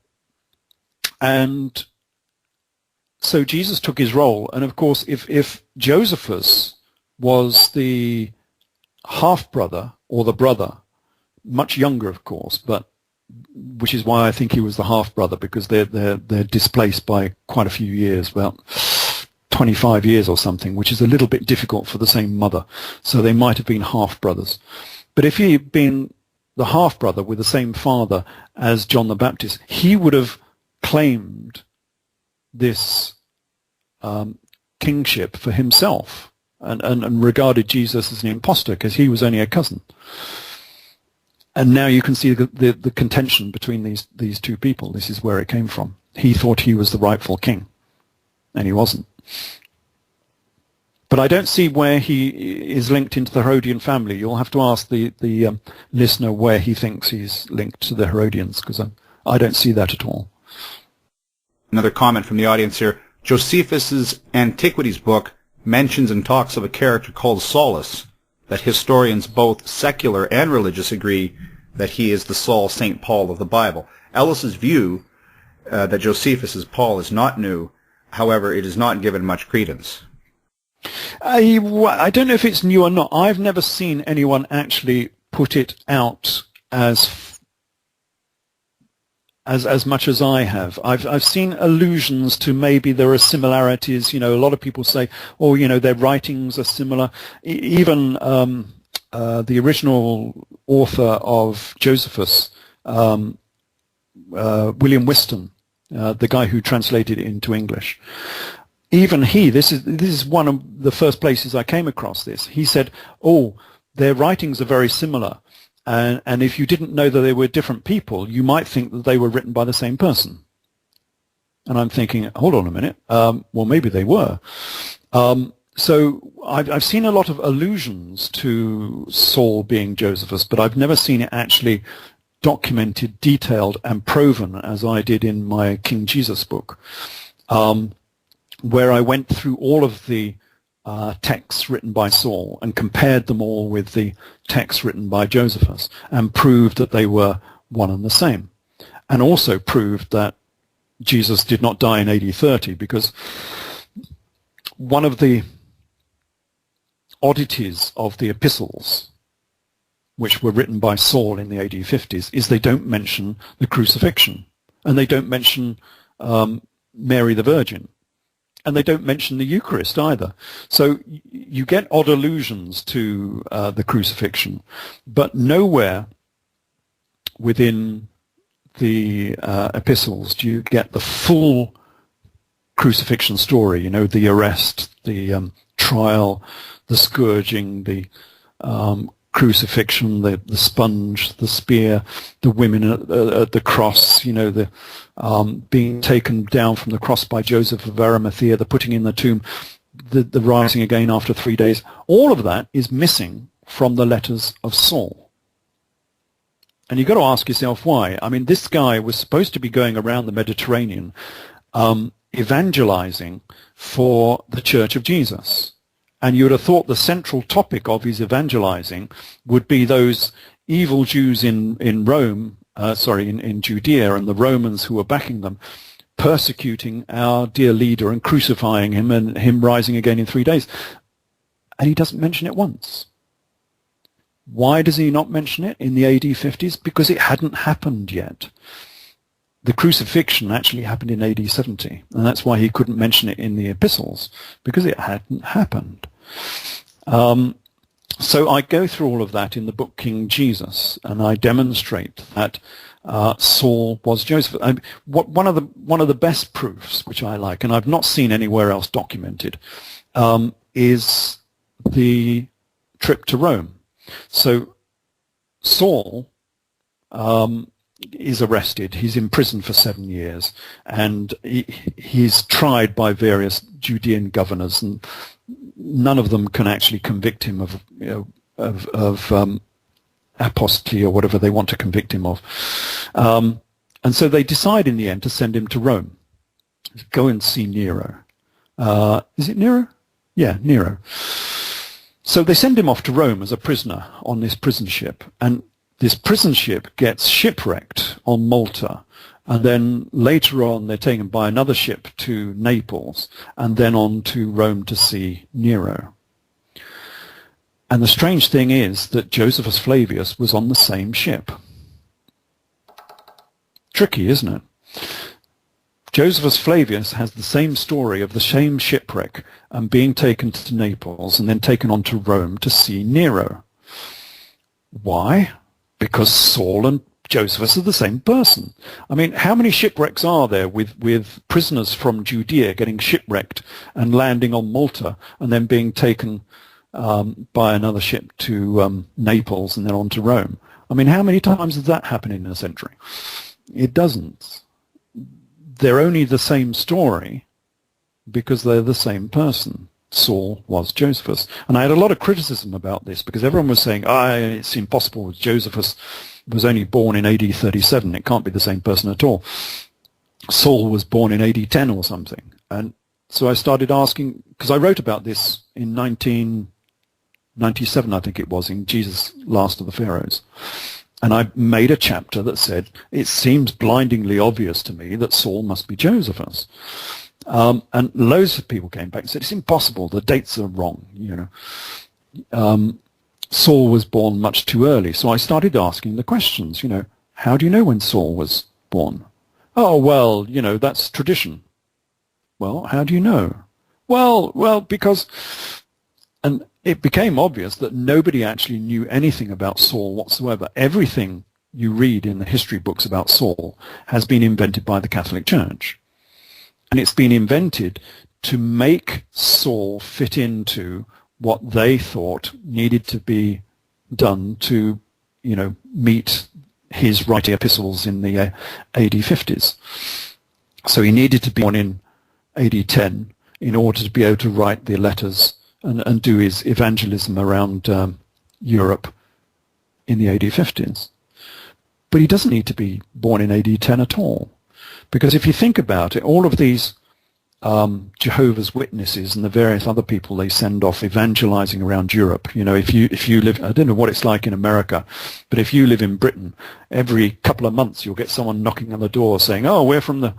so Jesus took his role, and of course, if Josephus was the half-brother, or the brother, much younger, of course, but which is why I think he was the half-brother, because they're displaced by quite a few years, about 25 years or something, which is a little bit difficult for the same mother. So they might have been half-brothers. But if he had been the half-brother with the same father as John the Baptist, he would have claimed this kingship for himself and regarded Jesus as an impostor because he was only a cousin. And now you can see the contention between these two people. This is where it came from. He thought he was the rightful king, and he wasn't. But I don't see where he is linked into the Herodian family. You'll have to ask the listener where he thinks he's linked to the Herodians, because I don't see that at all. Another comment from the audience here. Josephus's Antiquities book mentions and talks of a character called Saulus, that historians both secular and religious agree that he is the Saul St. Paul of the Bible. Ellis's view that Josephus is Paul is not new. However, it is not given much credence. I don't know if it's new or not. I've never seen anyone actually put it out as much as I have. I've seen allusions to maybe there are similarities. You know, a lot of people say, oh, you know, their writings are similar. Even the original author of Josephus, William Whiston, the guy who translated it into English, even he, this is one of the first places I came across this. He said, oh, their writings are very similar. And if you didn't know that they were different people, you might think that they were written by the same person. And I'm thinking, hold on a minute. Well, maybe they were. So I've seen a lot of allusions to Saul being Josephus, but I've never seen it actually documented, detailed, and proven as I did in my King Jesus book, where I went through all of the texts written by Saul and compared them all with the texts written by Josephus and proved that they were one and the same, and also proved that Jesus did not die in AD 30, because one of the oddities of the epistles, which were written by Saul in the AD 50s, is they don't mention the crucifixion, and they don't mention Mary the Virgin, and they don't mention the Eucharist either. So you get odd allusions to the crucifixion, but nowhere within the epistles do you get the full crucifixion story, the arrest, the trial, the scourging, the crucifixion, the sponge, the spear, the women at the cross, the being taken down from the cross by Joseph of Arimathea, the putting in the tomb, the rising again after 3 days. All of that is missing from the letters of Saul. And you've got to ask yourself why. I mean, this guy was supposed to be going around the Mediterranean evangelizing for the Church of Jesus. And you would have thought the central topic of his evangelizing would be those evil Jews in Rome, in Judea, and the Romans who were backing them, persecuting our dear leader and crucifying him, and him rising again in 3 days. And he doesn't mention it once. Why does he not mention it in the AD 50s? Because it hadn't happened yet. The crucifixion actually happened in AD 70, and that's why he couldn't mention it in the epistles, because it hadn't happened. So I go through all of that in the book King Jesus, and I demonstrate that Saul was Joseph. One of the best proofs, which I like, and I've not seen anywhere else documented, is the trip to Rome. So Saul is arrested. He's imprisoned for 7 years, and he's tried by various Judean governors, and none of them can actually convict him of apostasy or whatever they want to convict him of. And so they decide in the end to send him to Rome. Go and see Nero. Is it Nero? Yeah, Nero. So they send him off to Rome as a prisoner on this prison ship, and this prison ship gets shipwrecked on Malta, and then later on they're taken by another ship to Naples, and then on to Rome to see Nero. And the strange thing is that Josephus Flavius was on the same ship. Tricky, isn't it? Josephus Flavius has the same story of the same shipwreck and being taken to Naples and then taken on to Rome to see Nero. Why? Because Saul and Josephus are the same person. I mean, how many shipwrecks are there with prisoners from Judea getting shipwrecked and landing on Malta and then being taken by another ship to Naples and then on to Rome? I mean, how many times does that happen in a century? It doesn't. They're only the same story because they're the same person. Saul was Josephus. And I had a lot of criticism about this because everyone was saying, it's impossible. Josephus was only born in AD 37. It can't be the same person at all. Saul was born in AD 10 or something. And so I started asking, because I wrote about this in 1997, I think it was, in Jesus, Last of the Pharaohs. And I made a chapter that said, it seems blindingly obvious to me that Saul must be Josephus. And loads of people came back and said, it's impossible, the dates are wrong, Saul was born much too early. So I started asking the questions, how do you know when Saul was born? Oh, well, that's tradition. Well, how do you know? Well, because... And it became obvious that nobody actually knew anything about Saul whatsoever. Everything you read in the history books about Saul has been invented by the Catholic Church. And it's been invented to make Saul fit into what they thought needed to be done to, meet his writing epistles in the AD 50s. So he needed to be born in AD 10 in order to be able to write the letters and do his evangelism around Europe in the AD 50s. But he doesn't need to be born in AD 10 at all. Because if you think about it, all of these Jehovah's Witnesses and the various other people they send off evangelizing around Europe, if you live, I don't know what it's like in America, but if you live in Britain, every couple of months you'll get someone knocking on the door saying, we're from the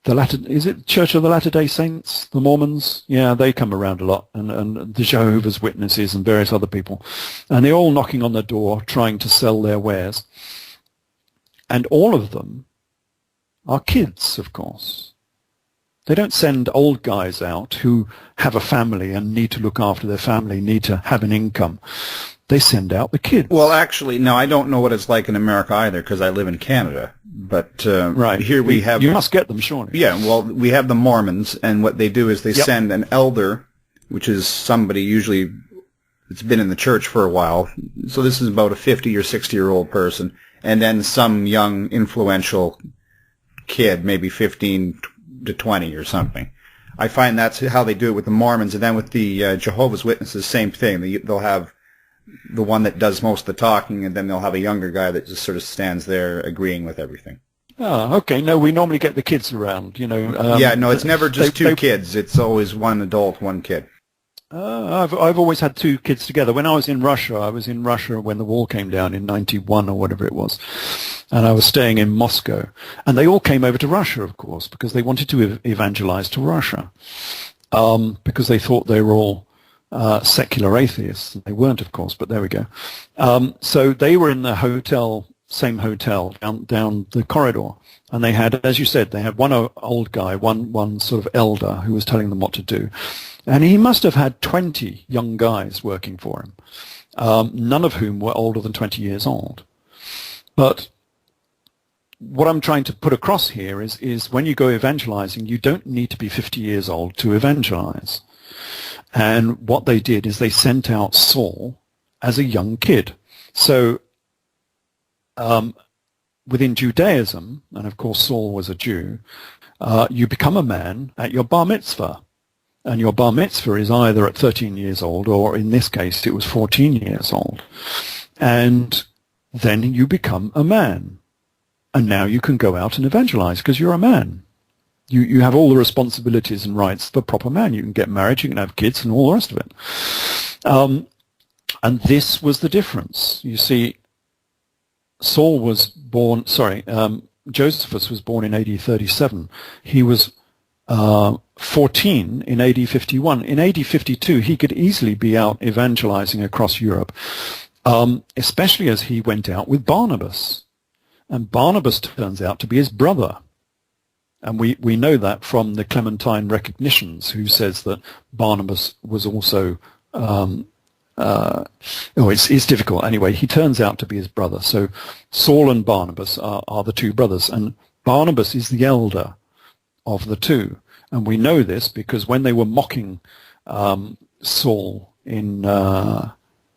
is it Church of the Latter-day Saints, the Mormons? Yeah, they come around a lot, and the Jehovah's Witnesses and various other people. And they're all knocking on the door trying to sell their wares. And all of them are kids, of course. They don't send old guys out who have a family and need to look after their family, need to have an income. They send out the kids. Well, actually, no, I don't know what it's like in America either because I live in Canada. But right. Here we have... You must get them, surely. Yeah, well, we have the Mormons, and what they do is they send an elder, which is somebody usually that's been in the church for a while. So this is about a 50 or 60-year-old person, and then some young, influential kid, maybe 15 to 20 or something. I find that's how they do it with the Mormons, and then with the Jehovah's Witnesses, same thing. They'll have the one that does most of the talking, and then they'll have a younger guy that just sort of stands there agreeing with everything. Oh, okay. No, we normally get the kids around, no, it's never just two kids. It's always one adult, one kid. I've always had two kids together. When I was in Russia when the wall came down in 91 or whatever it was, and I was staying in Moscow, and they all came over to Russia, of course, because they wanted to evangelize to Russia, because they thought they were all secular atheists. They weren't, of course, but there we go. So they were in the same hotel down the corridor, and they had, as you said, they had one old guy, one sort of elder who was telling them what to do, and he must have had 20 young guys working for him, none of whom were older than 20 years old. But what I'm trying to put across here is when you go evangelizing, you don't need to be 50 years old to evangelize. And what they did is they sent out Saul as a young kid. So within Judaism, and of course Saul was a Jew, you become a man at your bar mitzvah. And your bar mitzvah is either at 13 years old, or in this case it was 14 years old. And then you become a man. And now you can go out and evangelize because you're a man. You have all the responsibilities and rights of a proper man. You can get married, you can have kids, and all the rest of it. And this was the difference. You see, Josephus was born in AD 37. He was 14 in AD 51. In AD 52, he could easily be out evangelizing across Europe, especially as he went out with Barnabas. And Barnabas turns out to be his brother. And we know that from the Clementine recognitions, who says that Barnabas was also, it's difficult. Anyway, he turns out to be his brother. So Saul and Barnabas are the two brothers, and Barnabas is the elder of the two. And we know this because when they were mocking Saul in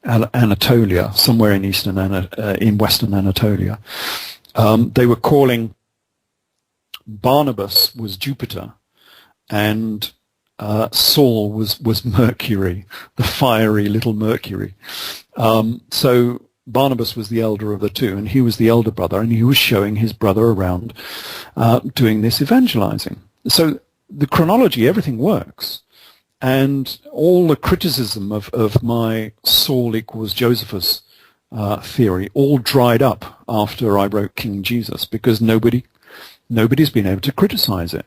Anatolia, somewhere in in Western Anatolia, they were calling Barnabas was Jupiter, and Saul was Mercury, the fiery little Mercury. So Barnabas was the elder of the two, and he was the elder brother, and he was showing his brother around doing this evangelizing. So the chronology, everything works. And all the criticism of my Saul equals Josephus theory all dried up after I wrote King Jesus, because nobody's been able to criticize it.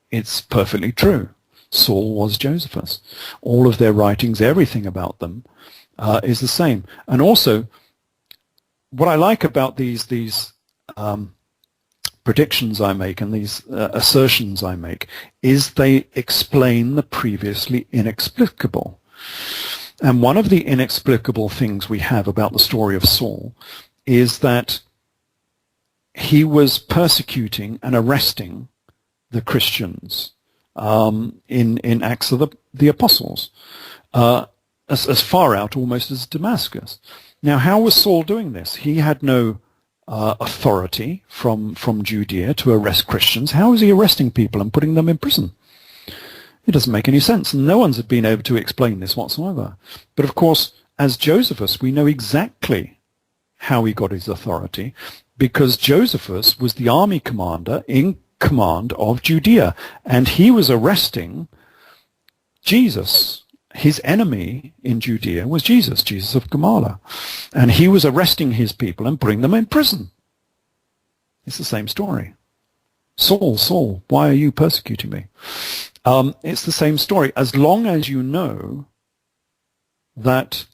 It's perfectly true. Saul was Josephus. All of their writings, everything about them is the same. And also, what I like about these predictions I make and these assertions I make is they explain the previously inexplicable. And one of the inexplicable things we have about the story of Saul is that he was persecuting and arresting the Christians in Acts of the Apostles, as far out almost as Damascus. Now, how was Saul doing this? He had no authority from Judea to arrest Christians. How is he arresting people and putting them in prison? It doesn't make any sense, and no one's been able to explain this whatsoever. But of course, as Josephus, we know exactly how he got his authority, because Josephus was the army commander in command of Judea, and he was arresting Jesus. His enemy in Judea was Jesus of Gamala, and he was arresting his people and putting them in prison. It's the same story. Saul, Saul, why are you persecuting me? It's the same story. As long as you know that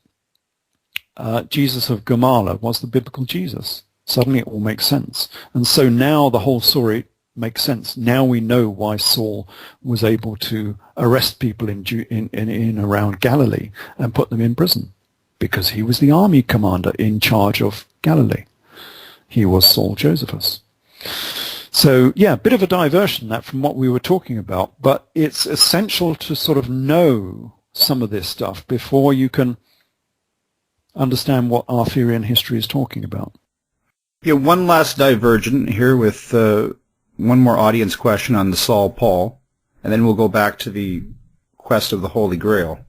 Jesus of Gamala was the biblical Jesus, suddenly it all makes sense. And so now the whole story makes sense. Now we know why Saul was able to arrest people in around Galilee and put them in prison, because he was the army commander in charge of Galilee. He was Saul Josephus. So, yeah, a bit of a diversion that from what we were talking about, but it's essential to sort of know some of this stuff before you can understand what Arthurian history is talking about. Yeah, one last divergent here with one more audience question on the Saul Paul, and then we'll go back to the quest of the Holy Grail.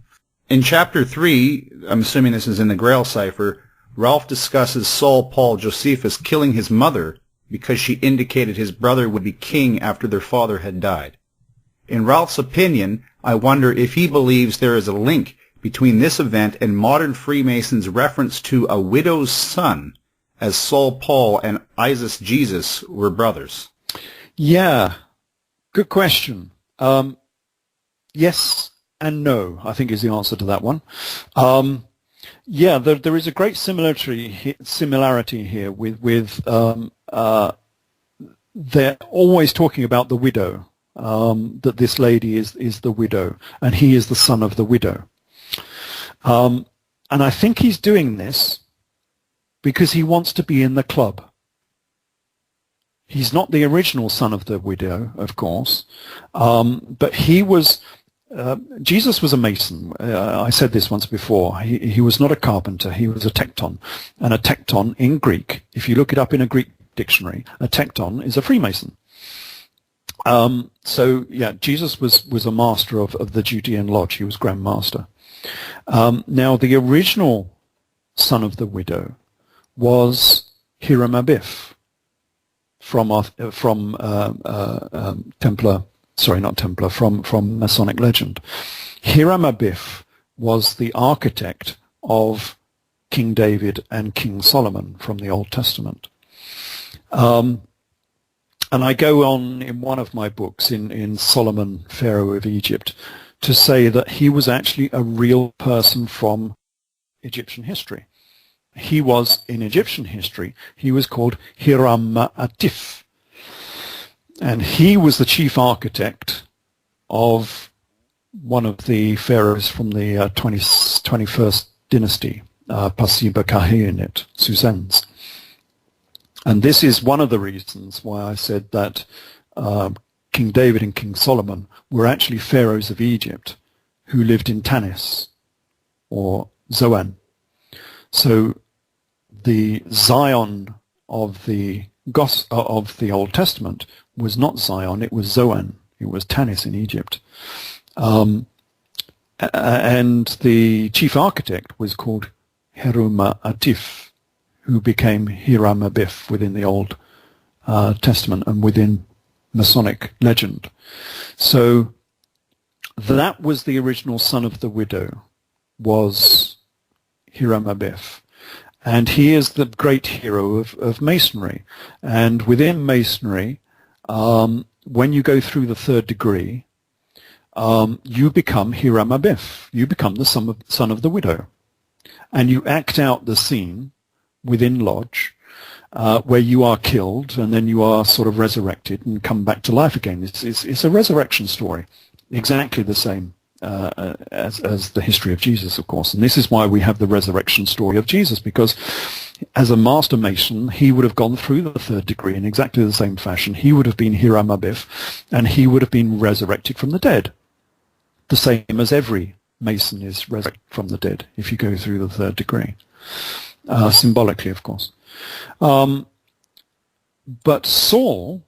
In Chapter 3, I'm assuming this is in the Grail cipher, Ralph discusses Saul Paul Josephus killing his mother because she indicated his brother would be king after their father had died. In Ralph's opinion, I wonder if he believes there is a link between this event and modern Freemasons' reference to a widow's son, as Saul Paul and Isis Jesus were brothers. Yeah, good question. Yes and no, I think is the answer to that one. Yeah, there is a great similarity here with they're always talking about the widow, that this lady is the widow, and he is the son of the widow. And I think he's doing this because he wants to be in the club. He's not the original son of the widow, of course, but he was... Jesus was a mason. I said this once before. He was not a carpenter. He was a tekton. And a tekton in Greek, if you look it up in a Greek dictionary, a tekton is a Freemason. So, yeah, Jesus was a master of the Judean lodge. He was Grand Master. Now, the original son of the widow was Hiram Abiff from Templar. Sorry, not Templar, from Masonic legend. Hiram Abiff was the architect of King David and King Solomon from the Old Testament. And I go on in one of my books, in Solomon, Pharaoh of Egypt, to say that he was actually a real person from Egyptian history. He was, in Egyptian history, he was called Hiram Atif. And he was the chief architect of one of the pharaohs from the 21st dynasty, Pasiba Kahinit, Susans. And this is one of the reasons why I said that King David and King Solomon were actually pharaohs of Egypt who lived in Tanis, or Zoan. So the Zion of the Old Testament was not Zion, it was Zoan. It was Tanis in Egypt. And the chief architect was called Heruma Atif, who became Hiram Abiff within the Old Testament and within Masonic legend. So that was the original son of the widow, was Hiram Abiff. And he is the great hero of Masonry. And within Masonry, when you go through the third degree, you become Hiram Abiff. You become the son of the widow. And you act out the scene within Lodge where you are killed and then you are sort of resurrected and come back to life again. It's a resurrection story, exactly the same as the history of Jesus, of course. And this is why we have the resurrection story of Jesus, because as a master mason, he would have gone through the third degree in exactly the same fashion. He would have been Hiram Abiff, and he would have been resurrected from the dead, the same as every mason is resurrected from the dead if you go through the third degree, symbolically, of course. But Saul,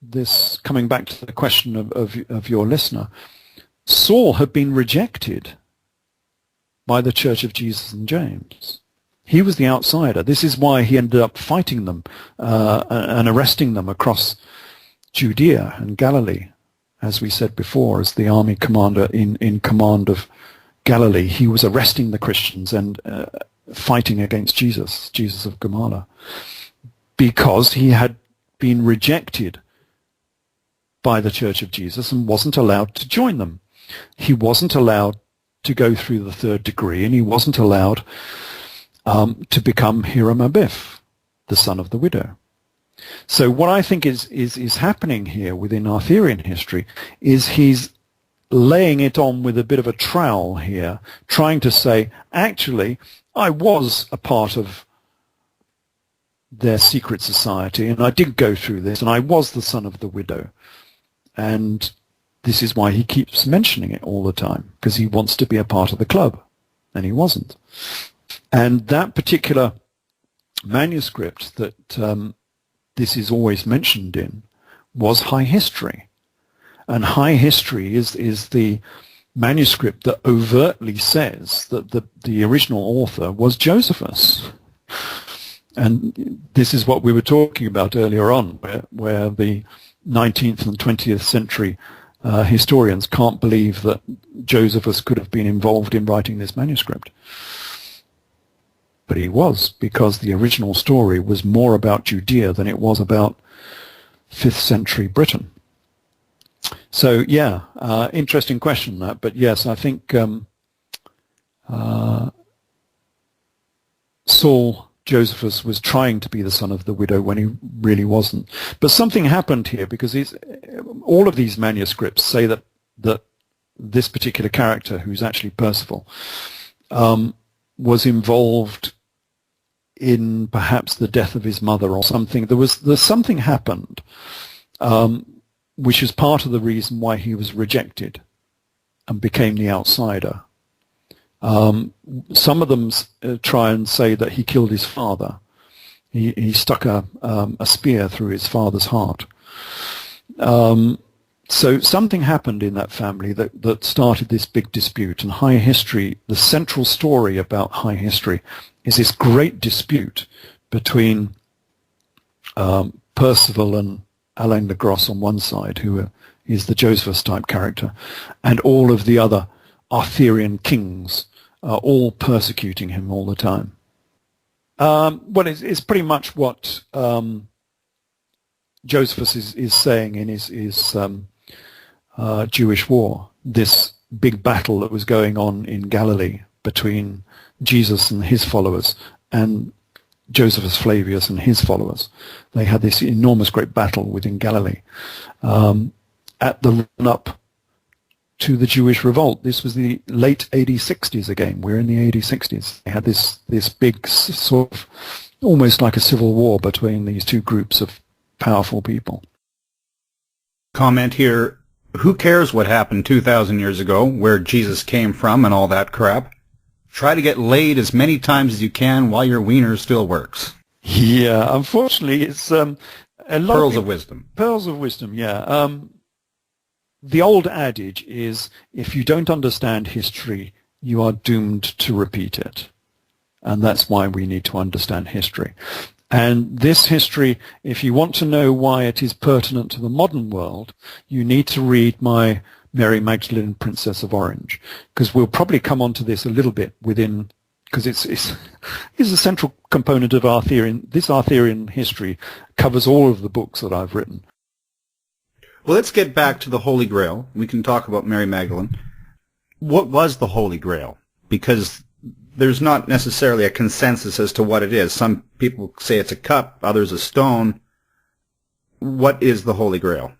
this coming back to the question of your listener, Saul had been rejected by the Church of Jesus and James. He was the outsider. This is why he ended up fighting them and arresting them across Judea and Galilee, as we said before, as the army commander in command of Galilee. He was arresting the Christians and fighting against Jesus of Gamala, because he had been rejected by the Church of Jesus and wasn't allowed to join them. He wasn't allowed to go through the third degree, and he wasn't allowed to become Hiram Abiff, the son of the widow. So what I think is happening here within Arthurian history is he's laying it on with a bit of a trowel here, trying to say, actually, I was a part of their secret society, and I did go through this, and I was the son of the widow. And this is why he keeps mentioning it all the time, because he wants to be a part of the club, and he wasn't. And that particular manuscript that this is always mentioned in was High History. And High History is the manuscript that overtly says that the original author was Josephus. And this is what we were talking about earlier on, where the 19th and 20th century historians can't believe that Josephus could have been involved in writing this manuscript. But he was, because the original story was more about Judea than it was about 5th century Britain. So, yeah, interesting question, that. But yes, I think Saul Josephus was trying to be the son of the widow when he really wasn't. But something happened here, because all of these manuscripts say that this particular character, who's actually Percival, was involved in perhaps the death of his mother or something. There's something happened, which is part of the reason why he was rejected and became the outsider. Some of them try and say that he killed his father. He stuck a spear through his father's heart. So something happened in that family that started this big dispute. And High History, the central story about High History, is this great dispute between Percival and Alain le Gros on one side, who is the Josephus type character, and all of the other Arthurian kings are all persecuting him all the time. Well, it's pretty much what Josephus is saying in his Jewish War, this big battle that was going on in Galilee between Jesus and his followers and Josephus Flavius and his followers. They had this enormous great battle within Galilee at the run-up to the Jewish Revolt. This was the late AD 60s again. We're in the AD 60s. They had this big sort of almost like a civil war between these two groups of powerful people. Comment here, who cares what happened 2,000 years ago, where Jesus came from and all that crap? Try to get laid as many times as you can while your wiener still works. Yeah, unfortunately, it's a lot Pearls of wisdom. Pearls of wisdom, yeah. The old adage is, if you don't understand history, you are doomed to repeat it. And that's why we need to understand history. And this history, if you want to know why it is pertinent to the modern world, you need to read my Mary Magdalene, Princess of Orange, because we'll probably come on to this a little bit within, because it's a central component of Arthurian. This Arthurian history covers all of the books that I've written. Well, let's get back to the Holy Grail. We can talk about Mary Magdalene. What was the Holy Grail? Because there's not necessarily a consensus as to what it is. Some people say it's a cup, others a stone. What is the Holy Grail?